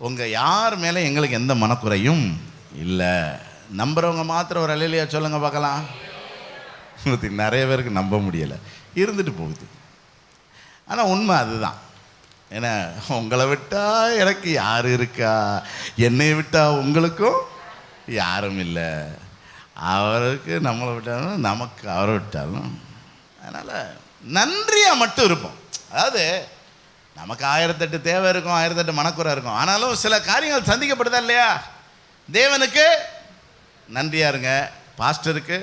உங்கள் யார் மேலே எங்களுக்கு எந்த மனக்குறையும் இல்லை. நம்புகிறவங்க மாத்திரம் ஒரு அலையிலையா சொல்லுங்க பார்க்கலாம். நிறைய பேருக்கு நம்ப முடியலை, இருந்துட்டு போகுது. ஆனால் உண்மை அதுதான். ஏன்னா உங்களை விட்டால் எனக்கு யார் இருக்கா, என்னை விட்டால் உங்களுக்கும் யாரும் இல்லை. அவருக்கு நம்மளை விட்டாலும் நமக்கு அவரை விட்டாலும். அதனால் நன்றியாக மட்டும் இருப்போம். அதாவது நமக்கு 1008 தேவை இருக்கும், 1008 மனக்குறை இருக்கும். ஆனாலும் சில காரியங்கள் சந்திக்கப்படுதா இல்லையா? தேவனுக்கு நன்றியாக இருங்க. பாஸ்டருக்கு,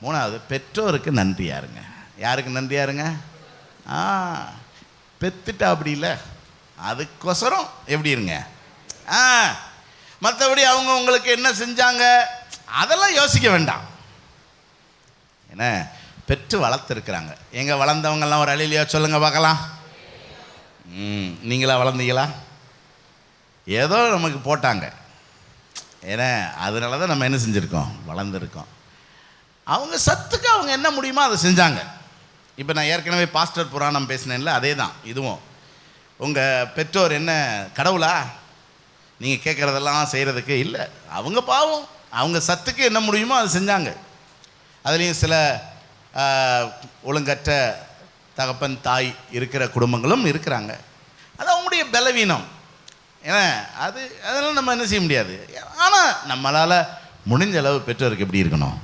3வது பெற்றோருக்கு நன்றியாக இருங்க. யாருக்கு நன்றியாக இருங்க? பெத்துட்டா அப்படி இல்லை, அதுக்கொசரம் எப்படி இருங்க. மற்றபடி அவங்க உங்களுக்கு என்ன செஞ்சாங்க அதெல்லாம் யோசிக்க வேண்டாம். என்ன பெற்று வளர்த்துருக்குறாங்க. எங்கே வளர்ந்தவங்கெல்லாம் ஒரு அழிலையா சொல்லுங்க பார்க்கலாம். நீங்களா வளர்ந்தீங்களா? ஏதோ நமக்கு போட்டாங்க. ஏன்னா அதனால தான் நம்ம என்ன செஞ்சுருக்கோம், வளர்ந்துருக்கோம். அவங்க சத்துக்கு அவங்க என்ன முடியுமோ அதை செஞ்சாங்க. இப்போ நான் ஏற்கனவே பாஸ்டர் புராணம் பேசினேன்ல, அதே தான் இதுவும். உங்கள் பெற்றோர் என்ன கடவுளா? நீங்கள் கேட்குறதெல்லாம் செய்கிறதுக்கு இல்லை. அவங்க பாவம், அவங்க சத்துக்கு என்ன முடியுமோ அதை செஞ்சாங்க. அதுலேயும் சில ஒழுங்கற்ற தகப்பன் தாய் இருக்கிற குடும்பங்களும் இருக்கிறாங்க. அது அவங்களுடைய பலவீனம். ஏன்னா அதெல்லாம் நம்ம என்ன செய்ய முடியாது. ஆனால் நம்மளால் முடிஞ்ச அளவு பெற்றோருக்கு எப்படி இருக்கணும்,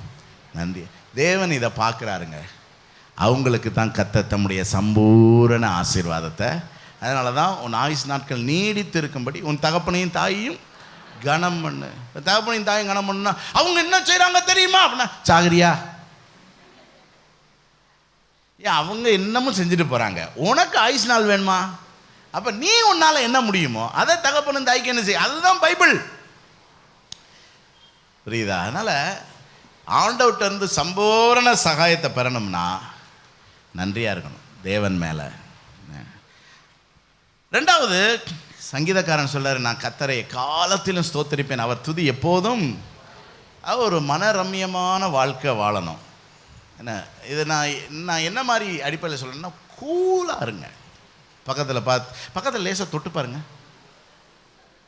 நன்றி. தேவன் இதை பார்க்குறாருங்க. அவங்களுக்கு தான் கர்த்தர் தம்முடைய சம்பூரண ஆசீர்வாதத்தை. அதனால தான் உன் ஆயுசு நாட்கள் நீடித்து இருக்கும்படி உன் தகப்பனையும் தாயையும் கனம் பண்ணு. தகப்பனையும் தாயும் கனம் பண்ணுனா அவங்க என்ன செய்கிறாங்க தெரியுமா அப்படின்னா, சாகரியா? ஏன் அவங்க என்னமும் செஞ்சுட்டு போகிறாங்க, உனக்கு ஆயுசு நாள் வேணுமா? அப்போ நீ உன்னால் என்ன முடியுமோ அதை தகப்பனும் தாய்க்கு என்ன செய்ய, அதுதான் பைபிள். புரியுதா? அதனால் ஆண்டவர்கிட்ட இருந்து சம்பூரண சகாயத்தை பெறணும்னா நன்றியாக இருக்கணும் தேவன் மேலே. ரெண்டாவது, சங்கீதக்காரன் சொல்றாரு, நான் கர்த்தரை காலத்திலும் ஸ்தோத்திரிப்பேன், அவர் துதி எப்போதும். ஒரு மனரம்யமான வாழ்க்கை வாழணும். என்ன இது நான் என்ன மாதிரி அடிப்படையில் சொல்கிறேன்னா, கூலாக இருங்க. பக்கத்தில் லேசாக தொட்டு பாருங்க,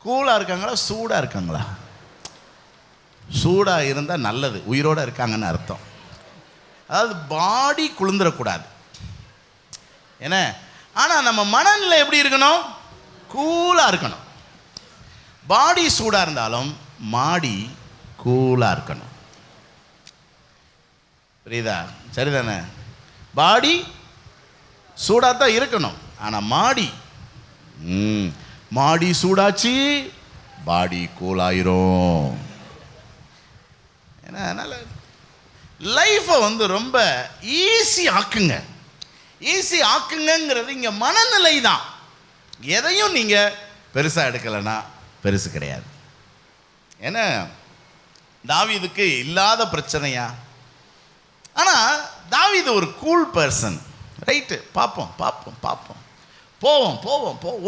கூலாக இருக்காங்களா சூடாக இருக்காங்களா? சூடாக இருந்தால் நல்லது, உயிரோடு இருக்காங்கன்னு அர்த்தம். அதாவது பாடி குளிந்துடக்கூடாது. என்ன, ஆனால் நம்ம மனநிலை எப்படி இருக்கணும்? கூலாக இருக்கணும். பாடி சூடாக இருந்தாலும் மாடி கூலாக இருக்கணும். புரியுதா? சரிதானே? பாடி சூடாக தான் இருக்கணும், ஆனால் மாடி சூடாச்சு பாடி கூலாயிரும். ஏன்னா அதனால் லைஃப்பை ரொம்ப ஈஸி ஆக்குங்க. ஈஸி ஆக்குங்கிறது இங்கே மனநிலை தான். எதையும் நீங்கள் பெருசாக எடுக்கலைன்னா பெருசு கிடையாது. ஏன்னா தாவீதுக்கு இல்லாத பிரச்சனையா? ஆனால் தாவீது ஒரு கூல் பர்சன். ரைட்டு, பார்ப்போம், போவோம்,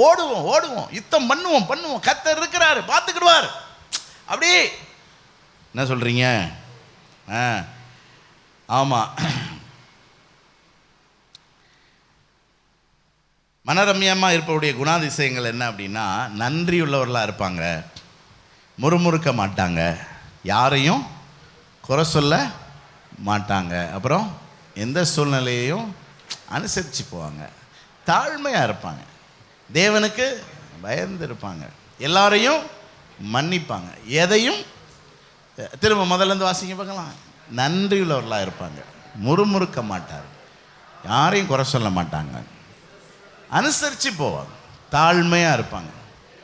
ஓடுவோம், யுத்தம் பண்ணுவோம், கர்த்தர் இருக்கிறாரு, பார்த்துக்கிடுவார். அப்படியே என்ன சொல்கிறீங்க? ஆமாம். மனரம்யமாக இருப்பவருடைய குணாதிசயங்கள் என்ன அப்படின்னா, நன்றியுள்ளவர்களாக இருப்பாங்க, முறுமுறுக்க மாட்டாங்க, யாரையும் குறை சொல்ல மாட்டாங்க, அப்புறம் எந்த சூழ்நிலையையும் அனுசரித்து போவாங்க, தாழ்மையாக இருப்பாங்க, தேவனுக்கு பயந்து இருப்பாங்க, எல்லாரையும் மன்னிப்பாங்க, எதையும் திரும்ப முதல்லேருந்து வாசிங்க பார்க்கலாம். நன்றியுள்ளவர்களாக இருப்பாங்க, முறுமுறுக்க மாட்டார், யாரையும் குறை சொல்ல மாட்டாங்க, அனுசரித்து போவாங்க, தாழ்மையாக இருப்பாங்க,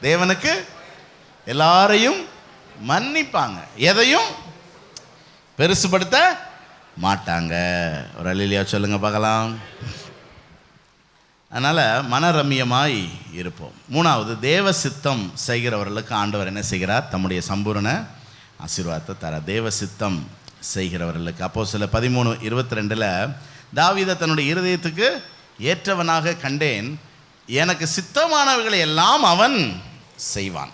தேவனுக்கு எல்லாரையும் மன்னிப்பாங்க, எதையும் பெருசுபடுத்த மாட்டாங்க. ஒரு அல்லேலூயா சொல்லுங்க பார்க்கலாம். அதனால் மனரம்யமாய் இருப்போம். மூணாவது, தேவ சித்தம் செய்கிறவர்களுக்கு ஆண்டவர் என்ன செய்கிறார்? தம்முடைய சம்பூரண ஆசீர்வாதத்தை தர. தேவ சித்தம் செய்கிறவர்களுக்கு அப்போஸ்தலர் 13:22 தாவீதை தன்னுடைய இருதயத்துக்கு ஏற்றவனாக கண்டேன், எனக்கு சித்தமானவர்களை எல்லாம் அவன் செய்வான்.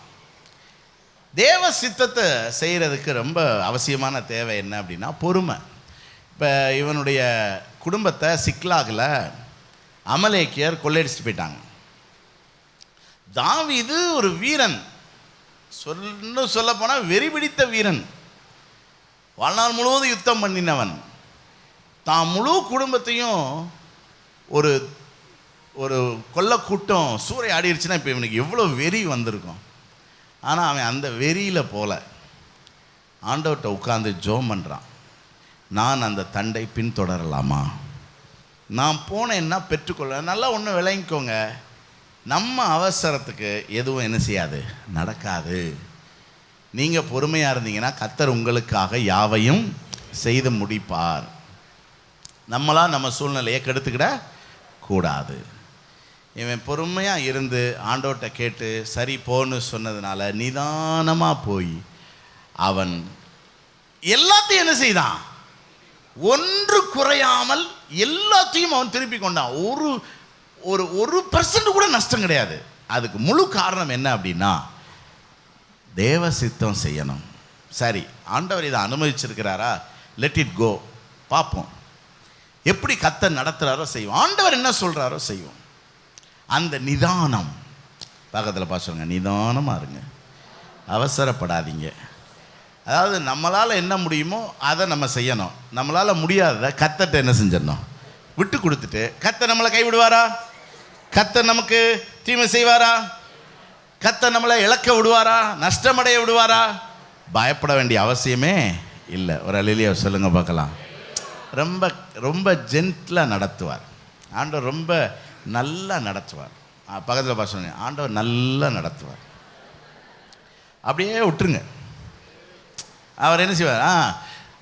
தேவ சித்தத்தை செய்கிறதுக்கு ரொம்ப அவசியமான தேவை என்ன அப்படின்னா பொறுமை. இப்போ இவனுடைய குடும்பத்தை சிக்லாகில் அமலேக்கியர் கொள்ளையடிச்சிட்டு போயிட்டாங்க. தாவீது ஒரு வீரன், சொல்ல போனால் வெறி பிடித்த வீரன், வாழ்நாள் முழுவதும் யுத்தம் பண்ணினவன், தான் முழு குடும்பத்தையும் ஒரு ஒரு கொல்லக்கூட்டம் சூறையாடிடுச்சுன்னா இப்போ இவனுக்கு எவ்வளோ வெறி வந்திருக்கும். ஆனால் அவன் அந்த வெறியில் போல ஆண்டவர்கிட்ட உட்கார்ந்து ஜெபம் பண்ணுறான். நான் அந்த தண்டை பின்தொடரலாமா? நான் போனேன்னா பெற்றுக்கொள்ள. நல்லா ஒன்று விளங்கிக்கோங்க, நம்ம அவசரத்துக்கு எதுவும் என்ன செய்யாது, நடக்காது. நீங்கள் பொறுமையாக இருந்தீங்கன்னா கர்த்தர் உங்களுக்காக யாவையும் செய்து முடிப்பார். நம்மளாம் நம்ம சூழ்நிலையை கெடுத்துக்கிட கூடாது. இவன் பொறுமையாக இருந்து ஆண்டவர்கிட்ட கேட்டு சரி போன்னு சொன்னதுனால நிதானமாக போய் அவன் எல்லாத்தையும் என்ன செய்தான்? ஒன்று குறையாமல் எல்லாத்தையும் அவன் திருப்பி கொண்டான். ஒரு ஒரு 1% கூட நஷ்டம் கிடையாது. அதுக்கு முழு காரணம் என்ன அப்படின்னா, தேவ சித்தம் செய்யணும். சரி, ஆண்டவர் இதை அனுமதிச்சிருக்கிறாரா, லெட் இட் கோ, பார்ப்போம். எப்படி கர்த்தர் நடத்துகிறாரோ செய்வோம், ஆண்டவர் என்ன சொல்கிறாரோ செய்வோம். அந்த நிதானம், பக்கத்தில் பார்த்து சொல்லுங்க, நிதானமாக இருங்க, அவசரப்படாதீங்க. அதாவது நம்மளால் என்ன முடியுமோ அதை நம்ம செய்யணும். நம்மளால் முடியாததை கர்த்தர்ட்ட என்ன செஞ்சிடணும், விட்டு கொடுத்துட்டு. கர்த்தர் நம்மளை கைவிடுவாரா? கர்த்தர் நமக்கு தீமை செய்வாரா? கர்த்தர் நம்மளை இழக்க விடுவாரா? நஷ்டமடைய விடுவாரா? பயப்பட வேண்டிய அவசியமே இல்லை. ஒரு அல்லேலூயா சொல்லுங்க பார்க்கலாம். ரொம்ப ரொம்ப ஜென்டிலாக நடத்துவார் ஆண்டவர், ரொம்ப நல்லா நடத்துவார். பக்கத்தில் பார்த்து சொன்னேன், ஆண்டவர் நல்லா நடத்துவார். அப்படியே விட்டுருங்க. அவர் என்ன செய்வார்?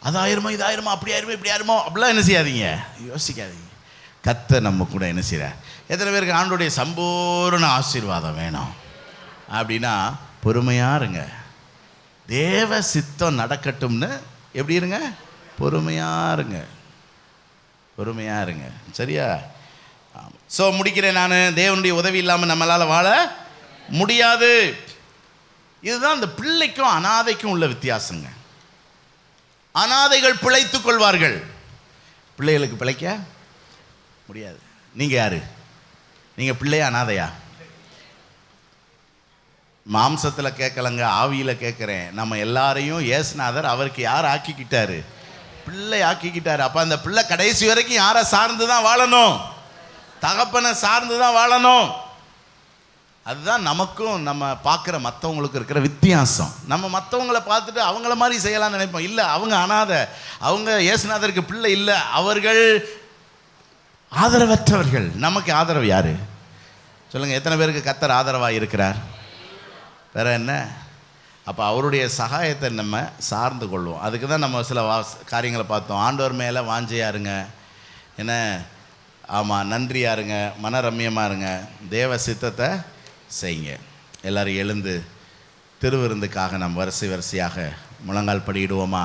அது ஆயிருமோ, இது ஆயிருமோ, அப்படி ஆயிருமோ, இப்படி ஆயிருமோ, அப்படிலாம் என்ன செய்யாதீங்க, யோசிக்காதீங்க. கர்த்தர் நம்ம கூட என்ன செய்கிறார்? எத்தனை பேருக்கு ஆண்டோடைய சம்பூர்ண ஆசீர்வாதம் வேணும் அப்படின்னா பொறுமையாக இருங்க. தேவ சித்தம் நடக்கட்டும்னு எப்படி இருங்க? பொறுமையாக இருங்க, பொறுமையாக இருங்க. சரியா? ஸோ முடிக்கிறேன் நான். தேவனுடைய உதவி இல்லாமல் நம்மளால் வாழ முடியாது. இதுதான் இந்த பிள்ளைக்கும் அனாதைக்கும் உள்ள வித்தியாசங்க. அனாதைகள் பிழைத்துக் கொள்வார்கள், பிள்ளைகளுக்கு பிழைக்க முடியாது. நீங்கள் யாரு? நீங்கள் பிள்ளையா அனாதையா? மாம்சத்தில் கேட்கலங்க, ஆவியில் கேட்குறேன். நம்ம எல்லாரையும் இயேசுநாதர் அவருக்கு யார் ஆக்கிக்கிட்டாரு? பிள்ளை ஆக்கிக்கிட்டாரு. அப்போ அந்த பிள்ளை கடைசி வரைக்கும் யாரை சார்ந்து தான் வாழணும்? தகப்பனை சார்ந்து தான் வாழணும். அதுதான் நமக்கும் நம்ம பார்க்குற மற்றவங்களுக்கு இருக்கிற வித்தியாசம். நம்ம மற்றவங்கள பார்த்துட்டு அவங்கள மாதிரி செய்யலாம்னு நினைப்போம். இல்லை, அவங்க அனாதை, அவங்க இயேசுநாதருக்கு பிள்ளை இல்லை, அவர்கள் ஆதரவற்றவர்கள். நமக்கு ஆதரவு யாரு சொல்லுங்கள்? எத்தனை பேருக்கு கர்த்தர் ஆதரவாக இருக்கிறார்? வேற என்ன? அப்போ அவருடைய சகாயத்தை நம்ம சார்ந்து கொள்வோம். அதுக்கு தான் நம்ம சில காரியங்களை பார்த்தோம். ஆண்டவர் மேலே வாஞ்சையாக இருங்க, என்ன, ஆமாம், நன்றியாக இருங்க, மனரம்யமாக இருங்க, தேவ சித்தத்தை செய்யுங்க. எல்லோரும் எழுந்து திருவிருந்துக்காக நம்ம வரிசையாக முழங்கால் படியிடுவோமா?